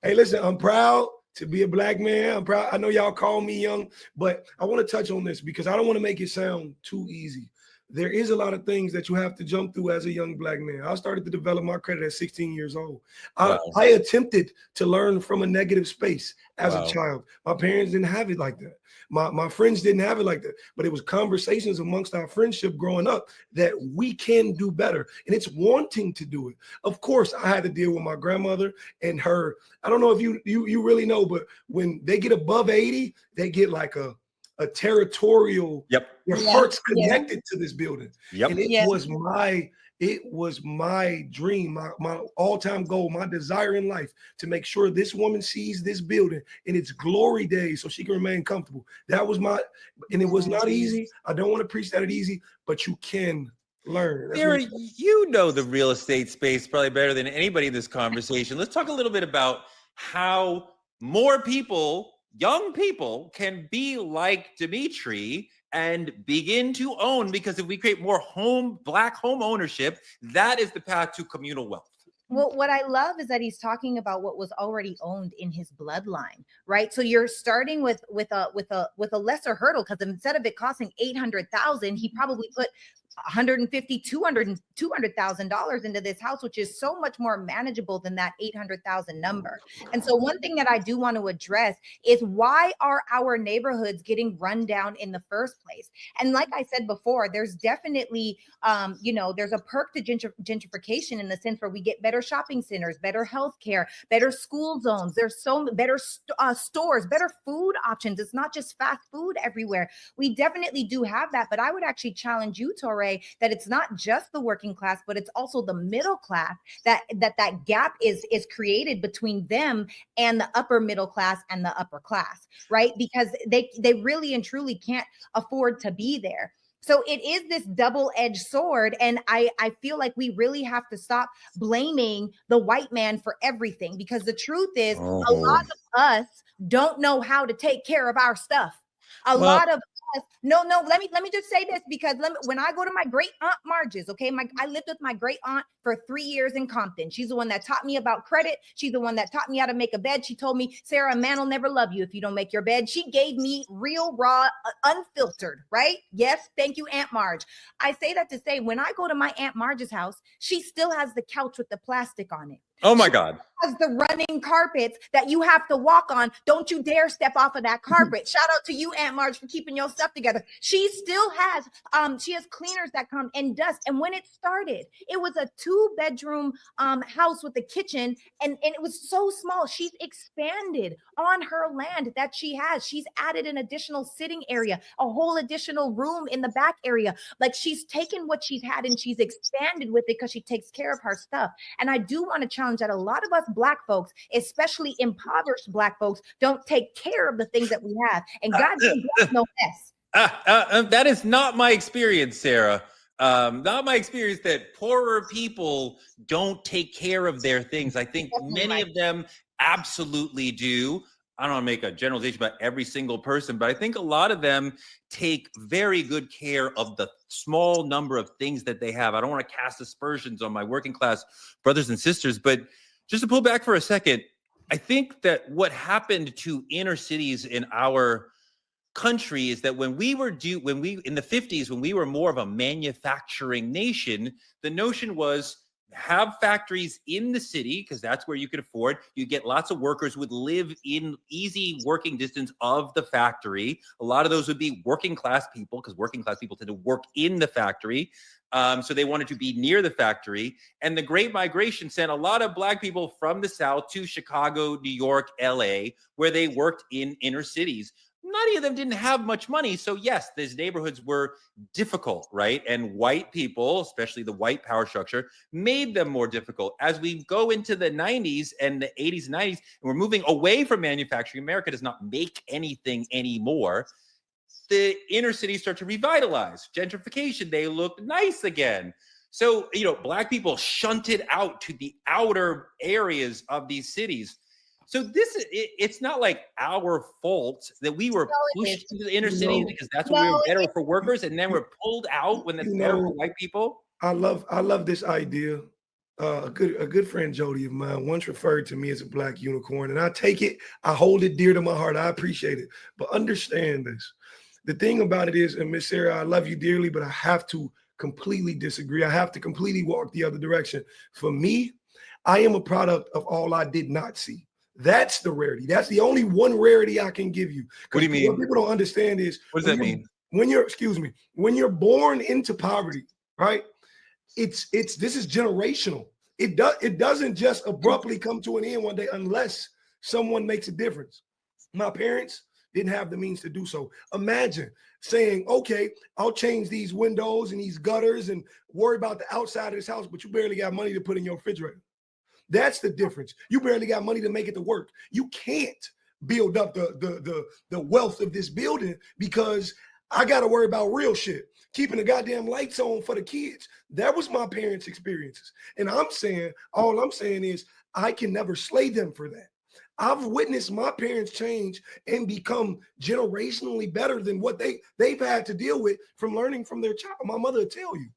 hey, listen, I'm proud to be a black man. I'm proud. I know y'all call me young, but I want to touch on this because I don't want to make it sound too easy. There is a lot of things that you have to jump through as a young black man. I started to develop my credit at 16 years old. I attempted to learn from a negative space as a child. My parents didn't have it like that. My friends didn't have it like that, but it was conversations amongst our friendship growing up that we can do better. And it's wanting to do it. Of course, I had to deal with my grandmother and her. I don't know if you really know, but when they get above 80, they get like a territorial, your heart's connected to this building. And it was my dream, my all-time goal, my desire in life to make sure this woman sees this building in its glory days so she can remain comfortable. That was and it was not easy. I don't want to preach that it's easy, but you can learn. Sarah, you know the real estate space probably better than anybody in this conversation. Let's talk a little bit about how more people, young people, can be like Dimitri and begin to own, because if we create more black home ownership, that is the path to communal wealth. Well, what I love is that he's talking about what was already owned in his bloodline, right? So you're starting with a lesser hurdle, because instead of it costing $800,000, he probably put $150,000-$200,000 into this house, which is so much more manageable than that 800,000 number. And so one thing that I do want to address is, why are our neighborhoods getting run down in the first place? And like I said before, there's definitely, there's a perk to gentrification in the sense where we get better shopping centers, better healthcare, better school zones. There's so better stores, better food options. It's not just fast food everywhere. We definitely do have that, but I would actually challenge you, Torre, that it's not just the working class, but it's also the middle class that gap is created between them and the upper middle class and the upper class, right? Because they really and truly can't afford to be there. So it is this double-edged sword. And I feel like we really have to stop blaming the white man for everything, because the truth is, a lot of us don't know how to take care of our stuff. A lot of No, let me just say this, because when I go to my great aunt Marge's, okay, I lived with my great aunt for 3 years in Compton. She's the one that taught me about credit. She's the one that taught me how to make a bed. She told me, Sarah, a man will never love you if you don't make your bed. She gave me real, raw, unfiltered, right? Yes, thank you, Aunt Marge. I say that to say, when I go to my Aunt Marge's house, she still has the couch with the plastic on it. Oh my God. Has the running carpets that you have to walk on. Don't you dare step off of that carpet. Shout out to you, Aunt Marge, for keeping your stuff together. She still has, she has cleaners that come and dust. And when it started, it was a 2-bedroom house with a kitchen, and it was so small. She's expanded on her land that she has. She's added an additional sitting area, a whole additional room in the back area. Like, she's taken what she's had and she's expanded with it because she takes care of her stuff. And I do want to challenge that a lot of us Black folks, especially impoverished Black folks, don't take care of the things that we have. And God does no mess. That is not my experience, Sarah. Not my experience that poorer people don't take care of their things. I think many of them absolutely do. I don't want to make a generalization about every single person, but I think a lot of them take very good care of the small number of things that they have. I don't want to cast aspersions on my working class brothers and sisters, but just to pull back for a second, I think that what happened to inner cities in our country is that when we in the 50s, when we were more of a manufacturing nation, the notion was have factories in the city because that's where you could afford. You get lots of workers would live in easy working distance of the factory. A lot of those would be working class people because working class people tend to work in the factory. So they wanted to be near the factory. And the Great Migration sent a lot of Black people from the South to Chicago, New York, LA, where they worked in inner cities. many of them didn't have much money. So yes, these neighborhoods were difficult, right? And white people, especially the white power structure, made them more difficult. As we go into the 90s and the 80s and 90s, and we're moving away from manufacturing, America does not make anything anymore. The inner cities start to revitalize. Gentrification, they look nice again. So, Black people shunted out to the outer areas of these cities. So it's not like our fault that we were pushed into the inner cities because that's what we were better for workers, and then we're pulled out when that's better for white people. I love this idea. A good friend Jody of mine once referred to me as a Black unicorn, and I take it, I hold it dear to my heart. I appreciate it. But understand this. The thing about it is, and Miss Sarah, I love you dearly, but I have to completely disagree. I have to completely walk the other direction. For me, I am a product of all I did not see. That's the rarity. That's the only one rarity I can give you. What do you mean? What people don't understand is, what does that mean? When you're born into poverty, right? This is generational. It doesn't just abruptly come to an end one day unless someone makes a difference. My parents didn't have the means to do so. Imagine saying, okay, I'll change these windows and these gutters and worry about the outside of this house, but you barely got money to put in your refrigerator. That's the difference. You barely got money to make it to work. You can't build up the wealth of this building because I got to worry about real shit. Keeping the goddamn lights on for the kids. That was my parents' experiences. And all I'm saying is I can never slay them for that. I've witnessed my parents change and become generationally better than what they've had to deal with from learning from their child. My mother will tell you.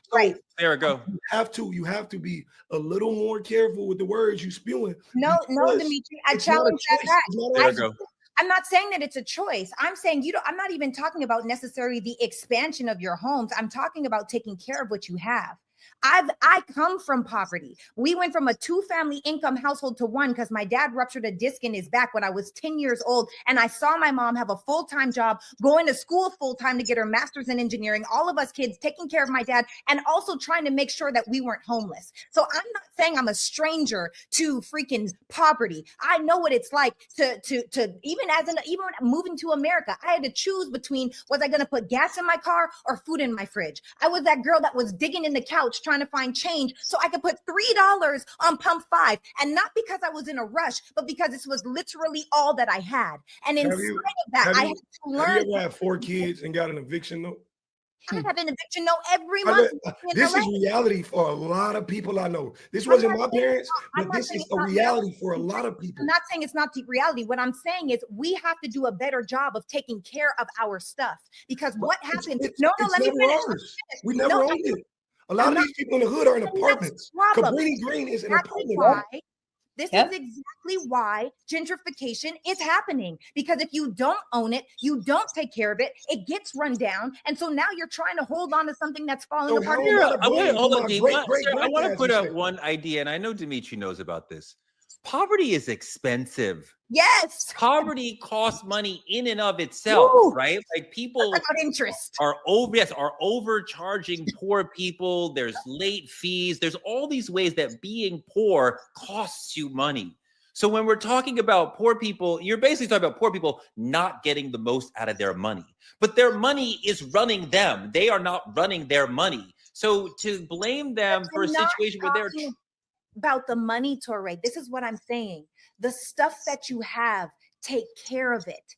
So right. There we go. You have to be a little more careful with the words you spewing. No, Dimitri, I challenge that. I'm not saying that it's a choice. I'm saying I'm not even talking about necessarily the expansion of your homes. I'm talking about taking care of what you have. I come from poverty. We went from a 2-family income household to one because my dad ruptured a disc in his back when I was 10 years old. And I saw my mom have a full-time job, going to school full-time to get her master's in engineering, all of us kids taking care of my dad and also trying to make sure that we weren't homeless. So I'm not saying I'm a stranger to freaking poverty. I know what it's like to even moving to America, I had to choose between, was I going to put gas in my car or food in my fridge? I was that girl that was digging in the couch trying to find change so I could put $3 on pump 5, and not because I was in a rush, but because this was literally all that I had. And in spite of that, I had to learn. Have you ever had 4 kids and got an eviction note? I have an eviction note every month. This is reality for a lot of people I know. This wasn't my parents, but this is a reality for a lot of people. I'm not saying it's not the reality. What I'm saying is we have to do a better job of taking care of our stuff, because what happens? Let me finish. We never owned it. A lot of these people in the hood are in apartments. Cabrini Green is an apartment. This is exactly why gentrification is happening. Because if you don't own it, you don't take care of it, it gets run down. And so now you're trying to hold on to something that's falling apart. I want to put out one idea, and I know Dimitri knows about this. Poverty is expensive. Yes. Poverty costs money in and of itself, right? Like people are overcharging poor people. There's late fees. There's all these ways that being poor costs you money. So when we're talking about poor people, you're basically talking about poor people not getting the most out of their money. But their money is running them. They are not running their money. So to blame them for a situation where they're about the money, Torre. This is what I'm saying. The stuff that you have, take care of it.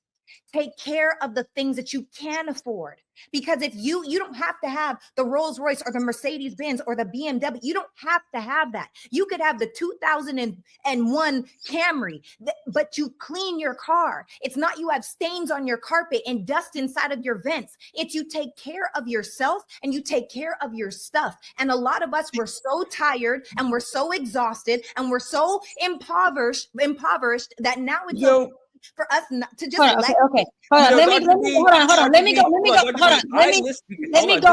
Take care of the things that you can afford. Because if you don't have to have the Rolls Royce or the Mercedes Benz or the BMW. You don't have to have that. You could have the 2001 Camry, but you clean your car. It's not you have stains on your carpet and dust inside of your vents. It's you take care of yourself and you take care of your stuff. And a lot of us, we're so tired and we're so exhausted and we're so impoverished that now it's for us not to just hold on. Let me go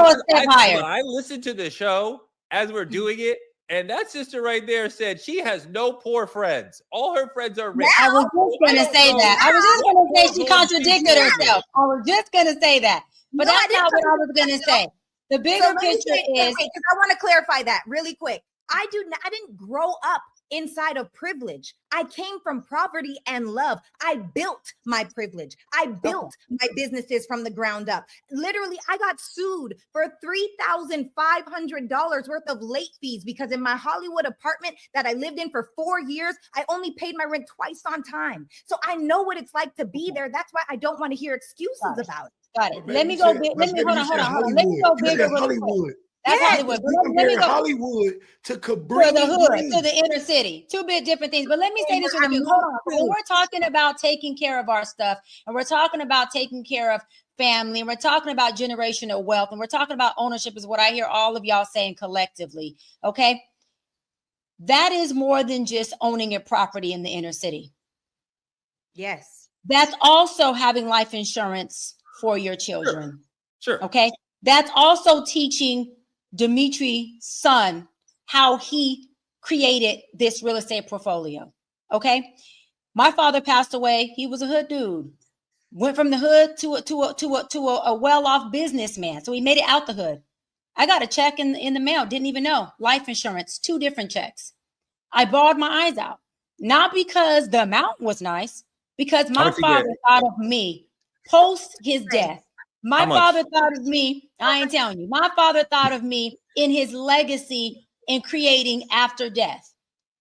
a step higher. I listened to the show as we're doing it, and that sister right there said she has no poor friends. All her friends are rich. I was just gonna say that. I was just gonna say she contradicted herself. I was just gonna say that. But that's not what I was gonna say. The bigger picture is because I want to clarify that really quick. I didn't grow up inside of privilege. I came from poverty and love. I built my privilege. I built my businesses from the ground up. Literally, I got sued for $3,500 worth of late fees because in my Hollywood apartment that I lived in for 4 years, I only paid my rent twice on time. So I know what it's like to be there. That's why I don't want to hear excuses about it. Got it. Let me go. Hold on. Let me go bigger really quick. That's Hollywood. Let me go. Hollywood to the hood, to the inner city. Two bit different things. But let me say this really quick. Hold on. When we're talking about taking care of our stuff, and we're talking about taking care of family, and we're talking about generational wealth, and we're talking about ownership, is what I hear all of y'all saying collectively. Okay. That is more than just owning a property in the inner city. Yes. That's also having life insurance for your children. Sure. Okay. That's also teaching Dimitri's son how he created this real estate portfolio. Okay. My father passed away. He was a hood dude. Went from the hood to a well-off businessman. So he made it out the hood. I got a check in the mail. Didn't even know. Life insurance, 2 different checks. I bawled my eyes out. Not because the amount was nice, because my father thought of me post his death. My father thought of me. I ain't telling you. My father thought of me in his legacy in creating after death.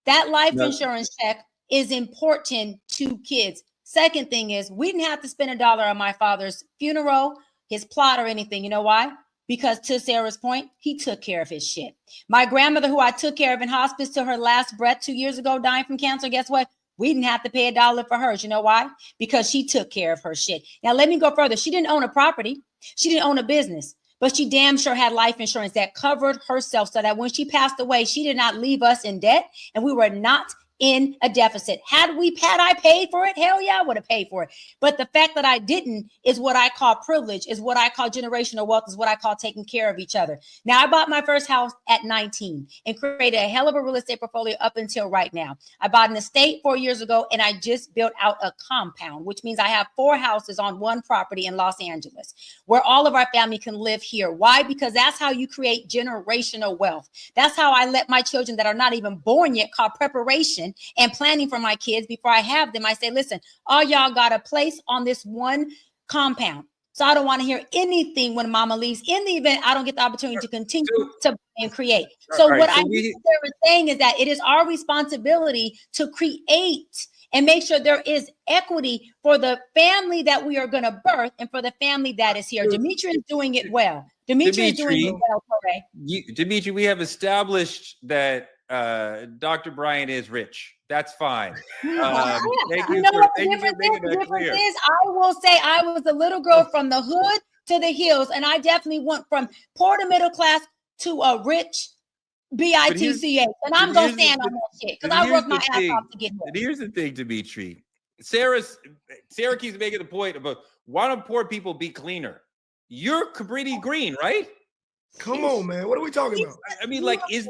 That life insurance check is important to kids. Second thing is, we didn't have to spend $1 on my father's funeral, his plot, or anything. You know why? Because to Sarah's point, he took care of his shit. My grandmother, who I took care of in hospice till her last breath 2 years ago, dying from cancer, guess what? We didn't have to pay $1 for hers. You know why? Because she took care of her shit. Now, let me go further. She didn't own a property. She didn't own a business, but she damn sure had life insurance that covered herself so that when she passed away, she did not leave us in debt and we were not in a deficit. Had I paid for it? Hell yeah, I would have paid for it. But the fact that I didn't is what I call privilege, is what I call generational wealth, is what I call taking care of each other. Now, I bought my first house at 19 and created a hell of a real estate portfolio up until right now. I bought an estate 4 years ago and I just built out a compound, which means I have 4 houses on one property in Los Angeles where all of our family can live here. Why? Because that's how you create generational wealth. That's how I let my children that are not even born yet, called preparation and planning for my kids before I have them. I say, listen, all y'all got a place on this one compound. So I don't want to hear anything when mama leaves, in the event I don't get the opportunity to continue to and create. So what I was saying is that it is our responsibility to create and make sure there is equity for the family that we are going to birth and for the family that is here. Dimitri is doing it well. Dimitri is doing it well, Corey. Dimitri, we have established that Dr. Brian is rich. That's fine. Thank you for making that clear. I will say I was a little girl from the hood to the hills, and I definitely went from poor to middle class to a rich BITCH. And I'm going to stand on that shit because I worked my ass off to get here. Here's the thing, Dimitri. Sarah keeps making the point about why don't poor people be cleaner? You're pretty green, right? Come on, man. What are we talking about? I mean, like, is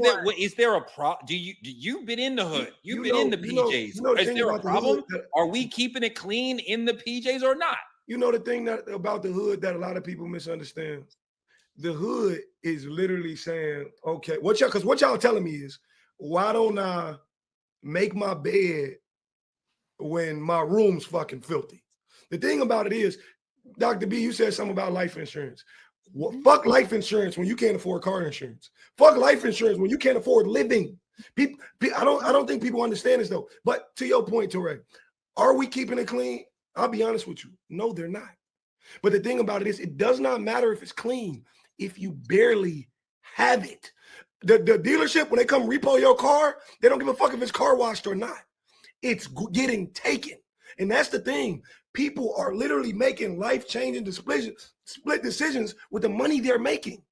there a problem? You've been in the hood? You've been in the PJs. Is there a problem? Are we keeping it clean in the PJs or not? You know the thing about the hood that a lot of people misunderstand. The hood is literally saying, okay, what y'all telling me is, why don't I make my bed when my room's fucking filthy? The thing about it is, Dr. B, you said something about life insurance. Well, fuck life insurance when you can't afford car insurance. Fuck life insurance when you can't afford living. People, I don't think people understand this though. But to your point, Torre, are we keeping it clean? I'll be honest with you. No, they're not. But the thing about it is, it does not matter if it's clean if you barely have it. The dealership, when they come repo your car, they don't give a fuck if it's car washed or not. It's getting taken. And that's the thing. People are literally making life-changing split decisions with the money they're making.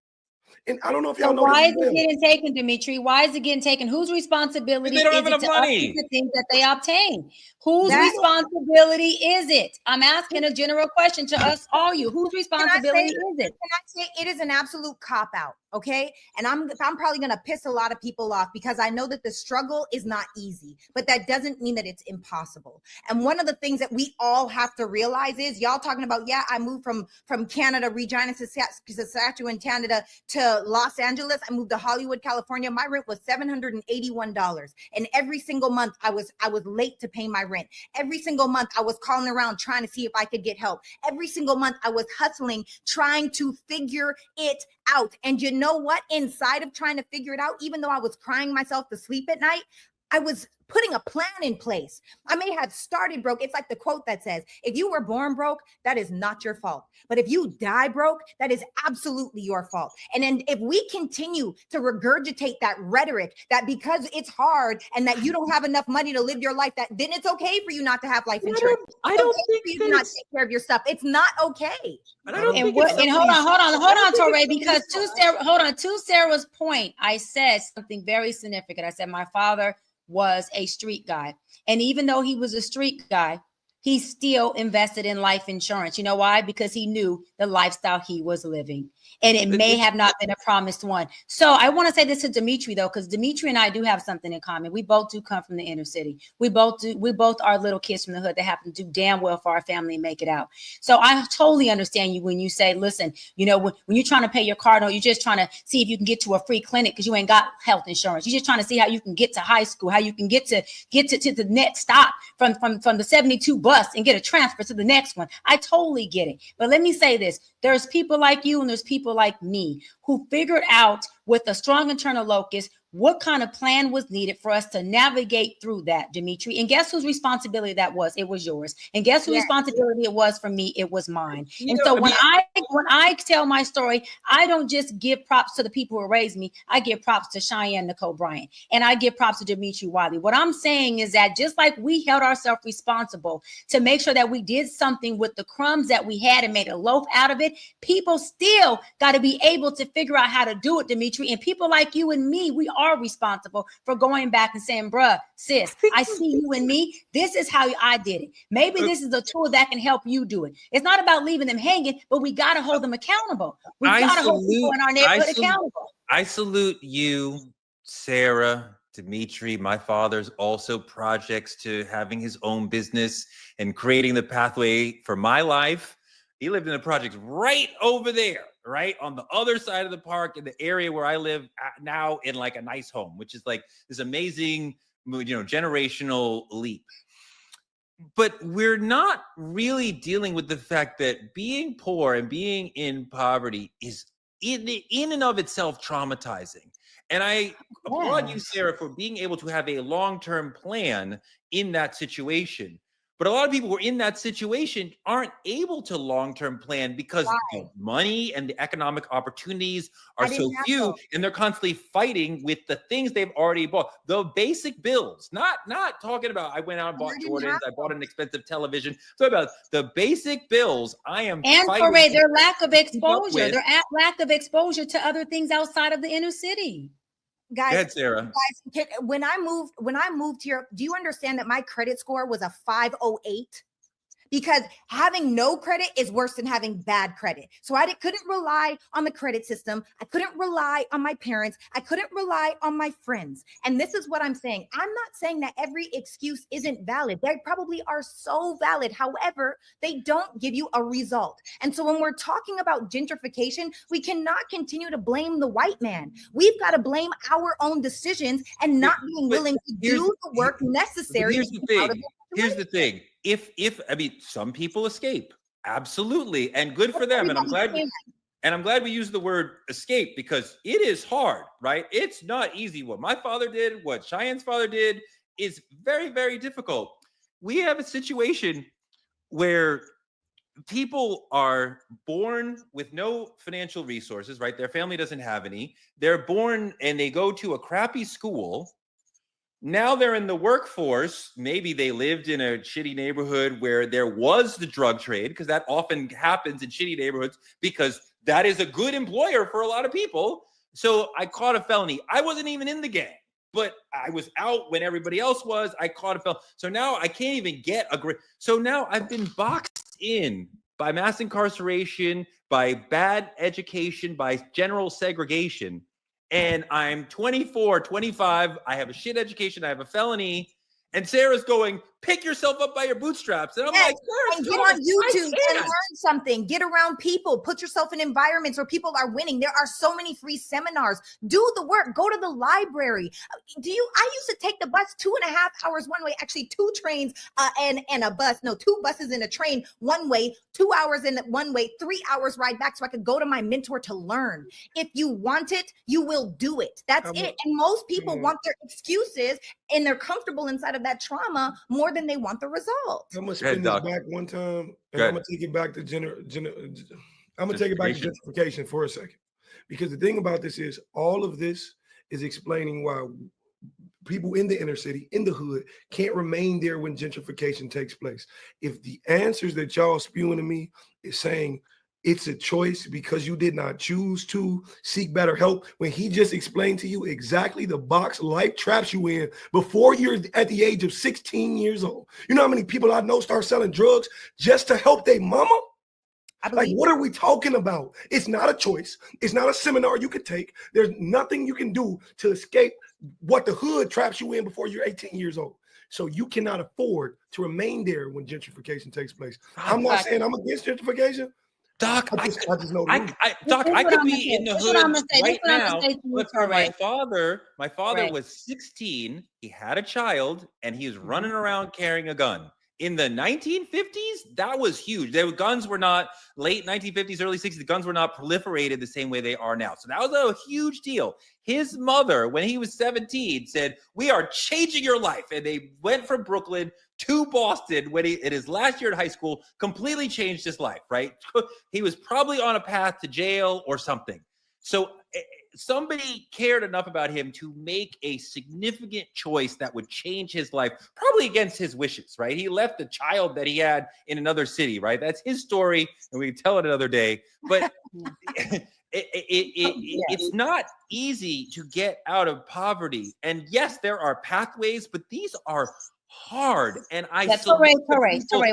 And I don't know if y'all know. Why is it getting taken, Dimitri? Why is it getting taken? Whose responsibility is it to upkeep the things that they obtain? Whose responsibility is it? I'm asking a general question to us all. Whose responsibility is it? Can I say it is an absolute cop-out? Okay. And I'm probably going to piss a lot of people off because I know that the struggle is not easy, but that doesn't mean that it's impossible. And one of the things that we all have to realize is y'all talking about, yeah, I moved from Canada, Regina, Saskatchewan, Canada to Los Angeles. I moved to Hollywood, California. My rent was $781. And every single month I was late to pay my rent. Every single month I was calling around trying to see if I could get help. Every single month I was hustling, trying to figure it out. And you know what? Inside of trying to figure it out, even though I was crying myself to sleep at night, I was putting a plan in place. I may have started broke. It's like the quote that says, if you were born broke, that is not your fault. But if you die broke, that is absolutely your fault. And then if we continue to regurgitate that rhetoric that because it's hard and that you don't have enough money to live your life, that then it's okay for you not to have life insurance. I don't think for you to not take care of your stuff. It's not okay. And I don't And, think what, it's and hold on, Torre, it's because to Sarah's point, I said something very significant. I said my father was a street guy. And even though he was a street guy, he still invested in life insurance. You know why? Because he knew the lifestyle he was living. And it may have not been a promised one. So I want to say this to Dimitri, though, because Dimitri and I do have something in common. We both do come from the inner city. We both are little kids from the hood that happen to do damn well for our family and make it out. So I totally understand you when you say, listen, you know, when you're trying to pay your car note, you're just trying to see if you can get to a free clinic because you ain't got health insurance. You're just trying to see how you can get to high school, how you can get to the next stop from the 72 bus and get a transfer to the next one. I totally get it. But let me say this. There's people like you and there's people like me who figured out with a strong internal locus what kind of plan was needed for us to navigate through that, Dimitri. And guess whose responsibility that was? It was yours. And guess whose responsibility it was for me? It was mine. When I tell my story, I don't just give props to the people who raised me. I give props to Cheyenne Nicole Bryant, and I give props to Dimitri Wiley. What I'm saying is that just like we held ourselves responsible to make sure that we did something with the crumbs that we had and made a loaf out of it, people still got to be able to figure out how to do it, Dimitri. And people like you and me, we are responsible for going back and saying, bruh, sis, I see you and me. This is how I did it. Maybe this is a tool that can help you do it. It's not about leaving them hanging, but we got to hold them accountable. We got to hold people in our neighborhood accountable. I salute you, Sarah, Dimitri. My father's also projects to having his own business and creating the pathway for my life. He lived in a project right over there, right on the other side of the park in the area where I live now in like a nice home, which is like this amazing, generational leap. But we're not really dealing with the fact that being poor and being in poverty is in and of itself traumatizing. And I applaud you, Sarah, for being able to have a long-term plan in that situation. But a lot of people who are in that situation aren't able to long-term plan because the money and the economic opportunities are so few, and they're constantly fighting with the things they've already bought. The basic bills, not talking about I went out and bought Jordans, I bought an expensive television. So about the basic bills, and for their lack of exposure, lack of exposure to other things outside of the inner city. Guys, go ahead, Sarah. Guys, when I moved here, do you understand that my credit score was a 508? Because having no credit is worse than having bad credit. So I couldn't rely on the credit system. I couldn't rely on my parents. I couldn't rely on my friends. And this is what I'm saying. I'm not saying that every excuse isn't valid. They probably are so valid. However, they don't give you a result. And so when we're talking about gentrification, we cannot continue to blame the white man. We've got to blame our own decisions and not being willing to do the work necessary. Here's the thing. If some people escape, absolutely, and good for them. And I'm glad we use the word escape because it is hard, right? It's not easy. What my father did, what Cheyenne's father did, is very, very difficult. We have a situation where people are born with no financial resources, right? Their family doesn't have any. They're born and they go to a crappy school. Now they're in the workforce. Maybe they lived in a shitty neighborhood where there was the drug trade, because that often happens in shitty neighborhoods because that is a good employer for a lot of people. So I caught a felony. I wasn't even in the gang, but I was out when everybody else was. I caught a felony. So now I can't even get a great. So now I've been boxed in by mass incarceration, by bad education, by general segregation. And I'm 24, 25. I have a shit education. I have a felony. And Sarah's going, pick yourself up by your bootstraps. And I'm like, and get on YouTube and learn something. Get around people. Put yourself in environments where people are winning. There are so many free seminars. Do the work. Go to the library. I used to take the bus 2.5 hours one way, actually 2 trains and a bus. No, 2 buses and a train one way, 2 hours in one way, 3 hours ride back so I could go to my mentor to learn. If you want it, you will do it. That's it. And most people want their excuses and they're comfortable inside of that trauma more than they want the result. I'm gonna spin this back one time, and I'm gonna take it back to gentrification for a second, because the thing about this is all of this is explaining why people in the inner city, in the hood, can't remain there when gentrification takes place. If the answers that y'all spewing to me is saying it's a choice because you did not choose to seek better help, when he just explained to you exactly the box life traps you in before you're at the age of 16 years old. You know how many people I know start selling drugs just to help their mama? Like, what are we talking about? It's not a choice. It's not a seminar you could take. There's nothing you can do to escape what the hood traps you in before you're 18 years old. So you cannot afford to remain there when gentrification takes place. I'm not saying I'm against gentrification. Doc, I just know. Doc, I could be in the hood right now. But for my father was 16. He had a child, and he was running around carrying a gun. In the 1950s, that was huge. Guns were not late 1950s, early 60s. The guns were not proliferated the same way they are now. So that was a huge deal. His mother, when he was 17, said, "We are changing your life." And they went from Brooklyn to Boston when in his last year at high school, completely changed his life, right? He was probably on a path to jail or something. So somebody cared enough about him to make a significant choice that would change his life, probably against his wishes, right? He left the child that he had in another city, right? That's his story, and we can tell it another day. But it's not easy to get out of poverty. And yes, there are pathways, but these are hard. And I Touré,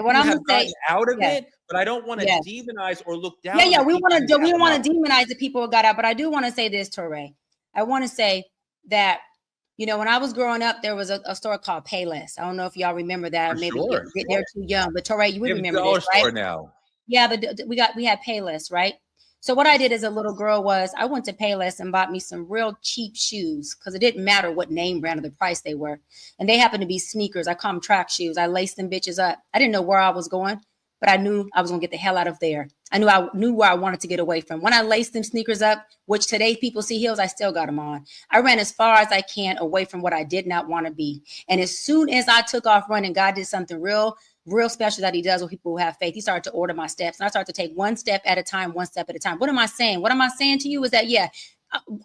what I'm gonna say out of it, but I don't want to demonize or look down. Yeah, we want to demonize the people who got out, but I do want to say this, Touré. I want to say that, you know, when I was growing up, there was a store called Payless. I don't know if y'all remember that. For maybe sure. they're too young, but Touré, you would remember this, right? Now. Yeah, we had Payless, right? So what I did as a little girl was I went to Payless and bought me some real cheap shoes because it didn't matter what name brand or the price they were. And they happened to be sneakers. I call them track shoes. I laced them bitches up. I didn't know where I was going, but I knew I was going to get the hell out of there. I knew where I wanted to get away from. When I laced them sneakers up, which today people see heels, I still got them on. I ran as far as I can away from what I did not want to be. And as soon as I took off running, God did something real special that he does with people who have faith. He started to order my steps, and I started to take one step at a time. What am I saying? What am I saying to you is that,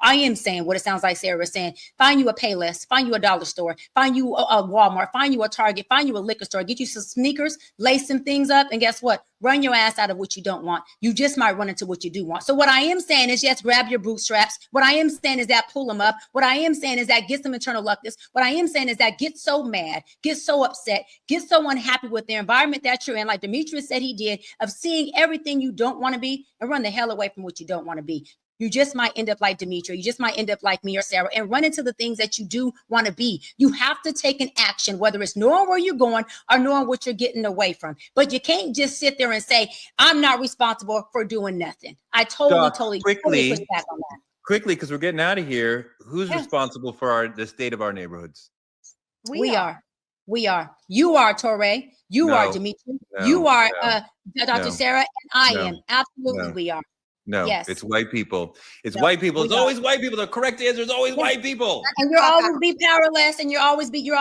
I am saying what it sounds like Sarah was saying. Find you a Payless, find you a dollar store, find you a Walmart, find you a Target, find you a liquor store, get you some sneakers, lace some things up, and guess what? Run your ass out of what you don't want. You just might run into what you do want. So what I am saying is, yes, grab your bootstraps. What I am saying is that pull them up. What I am saying is that get some internal luckus. What I am saying is that get so mad, get so upset, get so unhappy with the environment that you're in, like Demetrius said he did, of seeing everything you don't want to be, and run the hell away from what you don't want to be. You just might end up like Demetria. You just might end up like me or Sarah and run into the things that you do want to be. You have to take an action, whether it's knowing where you're going or knowing what you're getting away from. But you can't just sit there and say, I'm not responsible for doing nothing. I totally push back on that. Quickly, because we're getting out of here. Who's responsible for the state of our neighborhoods? We are. You are, Touré. You are, Demetria. You are, Dr. Sarah, and I am. Absolutely, we are. No, it's white people. It's white people. It's always white people. The correct answer is always white people. And you'll always be powerless, and you'll always be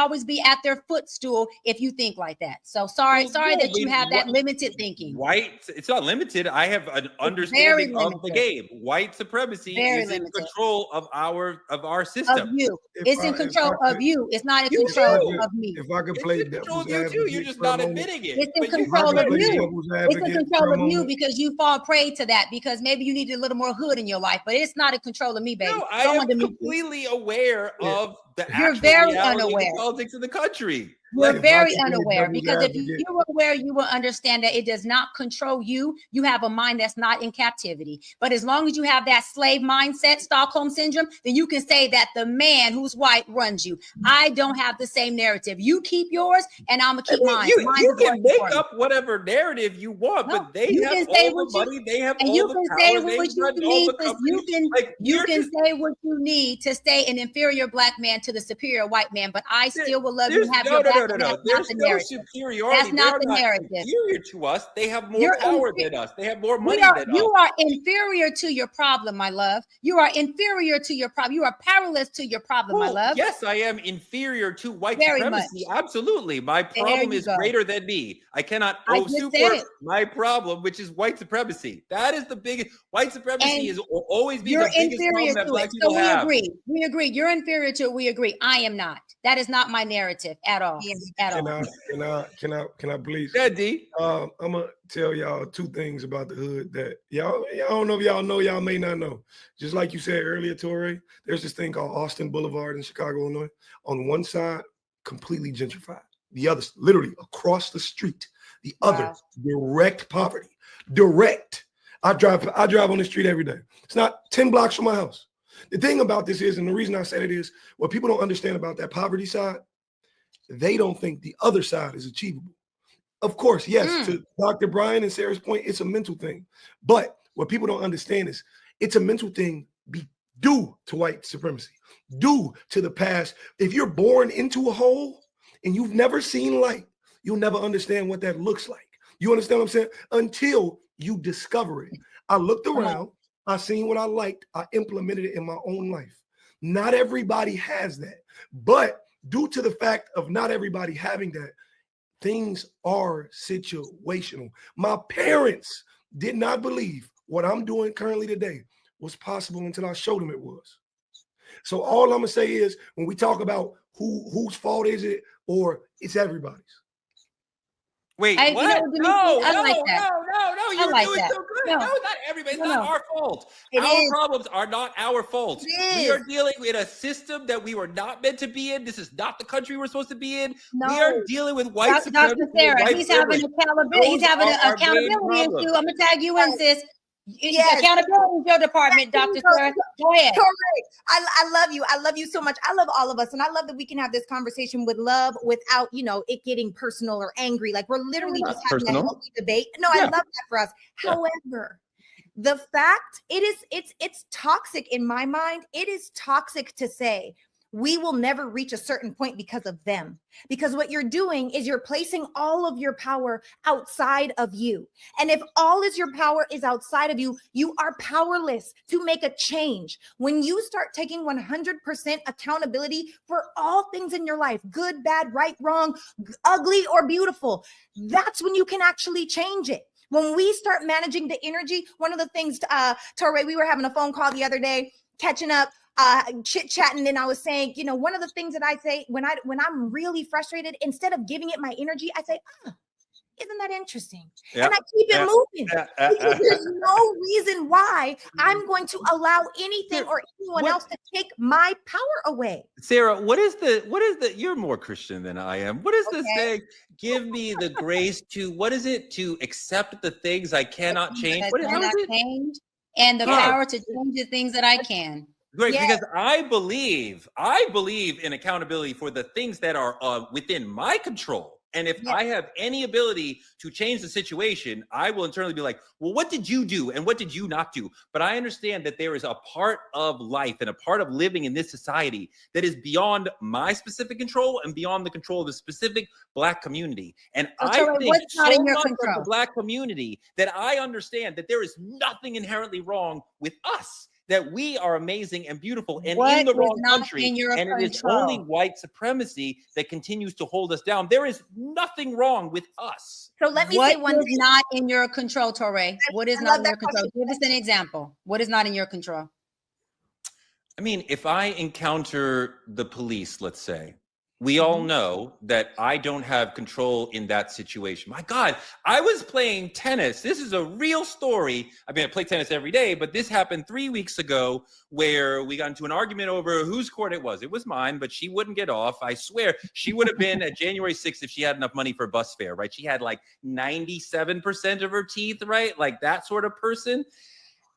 at their footstool if you think like that. So sorry that you have that limited thinking. White, it's not limited. I have an understanding of the game. White supremacy is in control of our system. Of you. It's in control of you. It's not in control of me. If I could play devil's advocate, you too. You're just not admitting it. It's in control of you. It's in control of you because you fall prey to that, because maybe you need a little more hood in your life, but it's not in control of me, baby. No, I am completely aware of the You're actual very reality of unaware. the politics of the country. You're If I very could be a unaware, devil's because if advocate. you were aware, you will understand that it does not control you. You have a mind that's not in captivity. But as long as you have that slave mindset, Stockholm syndrome, then you can say that the man who's white runs you. I don't have the same narrative. You keep yours, and I'm gonna keep mine. You Mine can is more make important. up whatever narrative you want, No, but they you have can say all the what you- money, they have And all you the can power, say they what you run can all need the to, companies. Like, you you're can just- say what you need to stay an inferior black man to the superior white man, but I still will love you There's and have no, your no, back. no, no, And no. that's not There's the no narrative. superiority. That's not they the are not narrative. inferior to us. They have more You're power infe- than us. They have more We money are, than you us. are inferior to your problem, my love. You are inferior to your problem. You are powerless to your problem, my Well, love. yes, I am inferior to white Very supremacy. much. Absolutely. My There problem you is go. greater than me. I cannot I just said super it. my problem, which is white supremacy. That is the biggest. White supremacy And will always be You're the biggest inferior problem that to black it. people So we have. agree. We agree. You're inferior to it. We agree. I am not. That is not my narrative at all. At all. Can I please? Yeah, D. I'm gonna tell y'all two things about the hood that y'all don't know if y'all know, y'all may not know. Just like you said earlier, Torre, there's this thing called Austin Boulevard in Chicago, Illinois. On one side, completely gentrified. The other, literally across the street. The other, direct poverty. Direct. I drive on the street every day. It's not 10 blocks from my house. The thing about this is, and the reason I said it is, what people don't understand about that poverty side, they don't think the other side is achievable. Of course, yes, to Dr. Brian and Sarah's point, it's a mental thing. But what people don't understand is it's a mental thing due to white supremacy, due to the past. If you're born into a hole and you've never seen light, you'll never understand what that looks like. You understand what I'm saying? Until you discover it. I looked around, I seen what I liked, I implemented it in my own life. Not everybody has that. But due to the fact of not everybody having that, things are situational. My parents did not believe what I'm doing currently today was possible until I showed them it was. So all I'm gonna say is, when we talk about whose fault is it, or it's everybody's. Wait, I what? like that. No, I you're like doing that. so good. No. No, not everybody. It's not our fault. It Our is. problems are not our fault. It We is. are dealing with a system that we were not meant to be in. This is not the country we're supposed to be in. No. We are dealing with white Dr. supremacy. and Sarah, white he's having privilege. accountability. He's Those having are an our main accountability problems. issue. I'm gonna tag you in, sis. Yes. Accountability is your department, Dr. Sarah. Go ahead. Correct. I love you. I love you so much. I love all of us. And I love that we can have this conversation with love without, it getting personal or angry. Like, we're literally just having a healthy debate. No, I love that for us. Yeah. However, the fact it's toxic in my mind. It is toxic to say we will never reach a certain point because of them. Because what you're doing is you're placing all of your power outside of you. And if all is your power is outside of you, you are powerless to make a change. When you start taking 100% accountability for all things in your life, good, bad, right, wrong, ugly, or beautiful, that's when you can actually change it. When we start managing the energy, one of the things, Torre, we were having a phone call the other day, catching up, chit-chatting, and I was saying, one of the things that I say when I'm really frustrated, instead of giving it my energy, I say, isn't that interesting? And I keep it moving. Because there's no reason why I'm going to allow anything or anyone else to take my power away. Sarah, what is the, you're more Christian than I am. What is this thing? Give me the grace to, what is it? To accept the things I cannot change. How is it? Change, and the power to change the things that I can. Great, because I believe in accountability for the things that are within my control. And if I have any ability to change the situation, I will internally be like, well, what did you do? And what did you not do? But I understand that there is a part of life and a part of living in this society that is beyond my specific control and beyond the control of the specific Black community. And I think so much of the Black community that I understand that there is nothing inherently wrong with us, that we are amazing and beautiful and in the wrong country. And it is only white supremacy that continues to hold us down. There is nothing wrong with us. So let me say one thing. What is not in your control, Torre? What is not in your control? Give us an example. What is not in your control? I mean, if I encounter the police, let's say, we all know that I don't have control in that situation. My God, I was playing tennis. This is a real story. I mean, I play tennis every day, but this happened 3 weeks ago where we got into an argument over whose court it was. It was mine, but she wouldn't get off. I swear she would have been at January 6th if she had enough money for bus fare, right? She had like 97% of her teeth, right? Like that sort of person.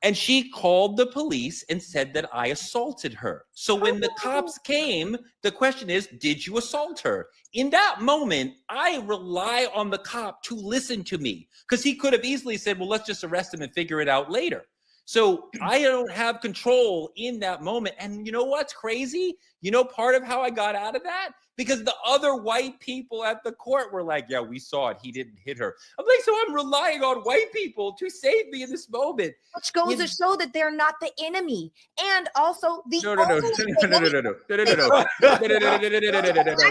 And she called the police and said that I assaulted her. So when the cops came, the question is, did you assault her? In that moment, I rely on the cop to listen to me because he could have easily said, well, let's just arrest him and figure it out later. So I don't have control in that moment. And you know what's crazy? You know, part of how I got out of that? Because the other white people at the court were like, yeah, we saw it. He didn't hit her. I'm like, so I'm relying on white people to save me in this moment. Which goes to show that they're not the enemy. And also the No.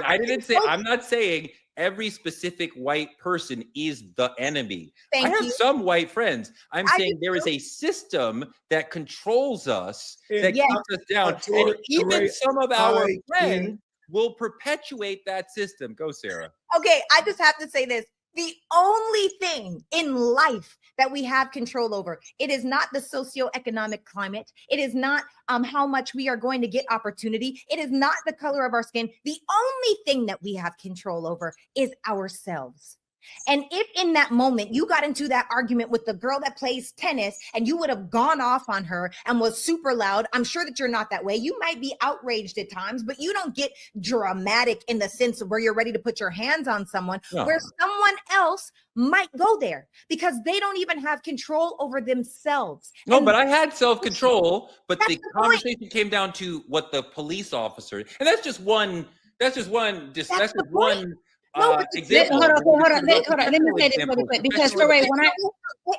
I didn't say, I'm not saying every specific white person is the enemy. I have some white friends. I'm saying there is a system that controls us, that keeps us down. And even some of our friends will perpetuate that system. Go, Sarah. Okay, I just have to say this. The only thing in life that we have control over, it is not the socioeconomic climate. It is not how much we are going to get opportunity. It is not the color of our skin. The only thing that we have control over is ourselves. And if in that moment you got into that argument with the girl that plays tennis and you would have gone off on her and was super loud, I'm sure that you're not that way. You might be outraged at times, but you don't get dramatic in the sense of where you're ready to put your hands on someone, where someone else might go there because they don't even have control over themselves. No, but I had self-control, but the conversation came down to what the police officer, and that's just one. No, but hold on. Let me say this really quick because Touré,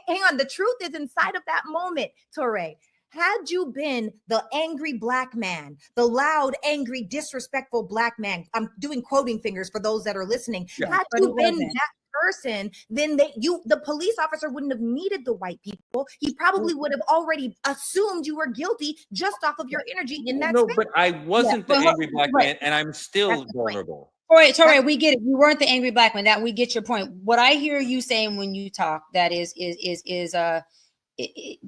hang on, the truth is inside of that moment, Touré. Had you been the angry black man, the loud, angry, disrespectful black man, I'm doing quoting fingers for those that are listening. Had you been that person, then the police officer wouldn't have needed the white people. He probably would have already assumed you were guilty just off of your energy in that space. But I wasn't the angry black man, and I'm still vulnerable. Touré, we get it. You weren't the angry black man. That we get your point. What I hear you saying when you talk, that it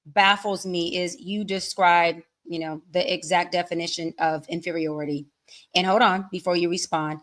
baffles me is you describe, the exact definition of inferiority. And hold on, before you respond,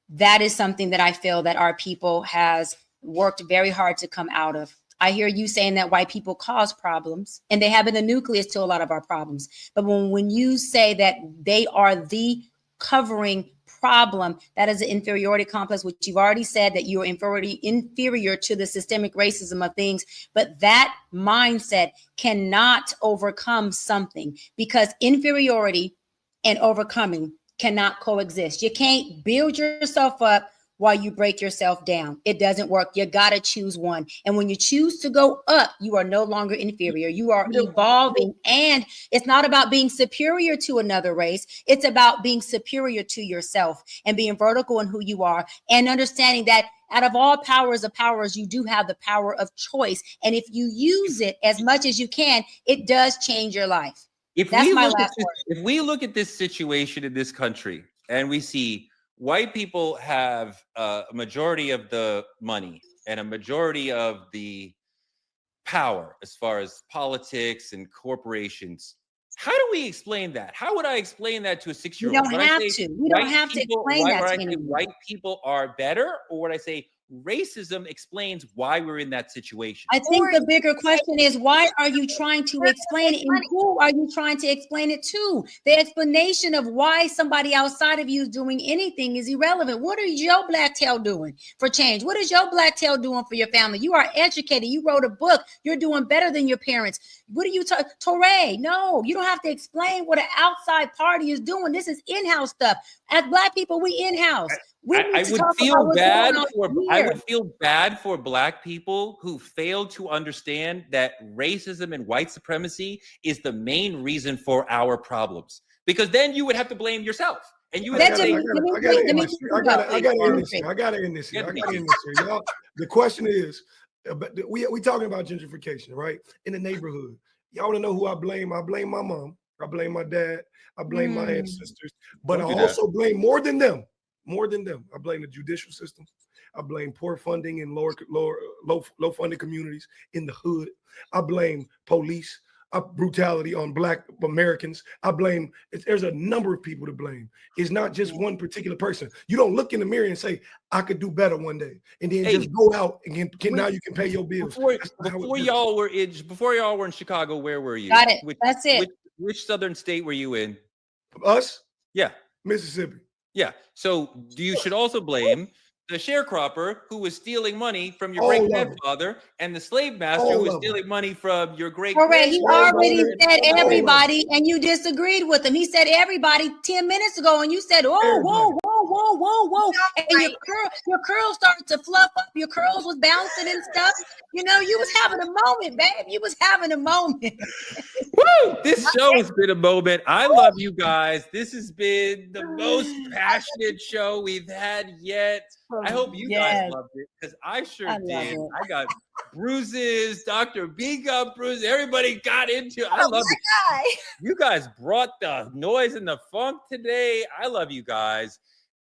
that is something that I feel that our people has worked very hard to come out of. I hear you saying that white people cause problems and they have been the nucleus to a lot of our problems. But when you say that they are the covering problem, that is an inferiority complex, which you've already said that you're inferior to the systemic racism of things. But that mindset cannot overcome something because inferiority and overcoming cannot coexist. You can't build yourself up while you break yourself down. It doesn't work. You got to choose one. And when you choose to go up, you are no longer inferior. You are evolving. And it's not about being superior to another race. It's about being superior to yourself and being vertical in who you are and understanding that out of all powers of powers, you do have the power of choice. And if you use it as much as you can, it does change your life. If we look at this situation in this country and we see white people have a majority of the money and a majority of the power as far as politics and corporations, how do we explain that? How would I explain that to a 6-year-old? We don't have to. We don't have to explain that to anyone. White people are better, or would I say racism explains why we're in that situation? I think the bigger question is, why are you trying to explain it, and who are you trying to explain it to? The explanation of why somebody outside of you is doing anything is irrelevant. What is your black tail doing for change? What is your black tail doing for your family? You are educated. You wrote a book. You're doing better than your parents. What are you talking? Touré, no, you don't have to explain what an outside party is doing. This is in-house stuff. As black people, we in-house. I would feel bad for black people who fail to understand that racism and white supremacy is the main reason for our problems. Because then you would have to blame yourself. And you would have to say, I got to end this here. Y'all, the question is, we talking about gentrification, right? In the neighborhood. Y'all want to know who I blame? I blame my mom. I blame my dad. I blame my ancestors. But Don't I do also blame more than them. I blame the judicial system. I blame poor funding in low funded communities in the hood. I blame police. Brutality on Black Americans. I blame. There's a number of people to blame. It's not just one particular person. You don't look in the mirror and say, "I could do better one day," and then just go out and now you can pay your bills. Before y'all were in Chicago, where were you? Got it. That's it. Which southern state were you in? Us? Yeah, Mississippi. Yeah. So you should also blame the sharecropper who was stealing money from your great grandfather and the slave master who was stealing money from your great grandfather. He already said everybody, and you disagreed with him. He said everybody 10 minutes ago, and you said, "Oh, whoa," and your curls started to fluff up. Your curls was bouncing and stuff. You know, you was having a moment, babe. You was having a moment. Woo! This show has been a moment. I love you guys. This has been the most passionate show we've had yet. I hope you guys loved it because I sure did. I got bruises. Dr. B got bruises. Everybody got into it. I love it. You guys brought the noise and the funk today. I love you guys.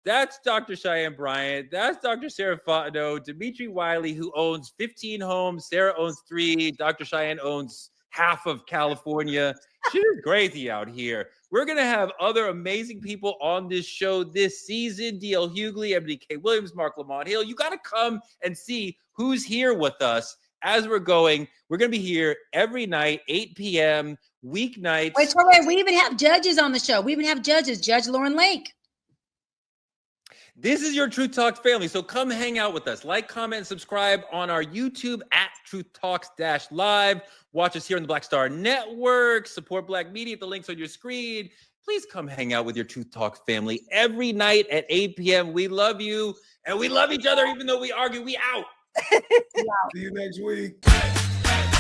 That's Dr. Cheyenne Bryant. That's Dr. Sarah Fontenot. Dimitri Wiley, who owns 15 homes. Sarah owns 3. Dr. Cheyenne owns half of California. She's crazy out here. We're going to have other amazing people on this show this season. D.L. Hughley, Ebony K. Williams, Mark Lamont Hill. You got to come and see who's here with us as we're going. We're going to be here every night, 8 p.m., weeknights. Wait, we even have judges on the show. We even have judges, Judge Lauren Lake. This is your Truth Talks family, so come hang out with us. Like, comment, and subscribe on our YouTube at TruthTalks-Live. Watch us here on the Black Star Network. Support Black media at the links on your screen. Please come hang out with your Truth Talks family every night at 8 p.m. We love you, and we love each other even though we argue. We out. See you next week.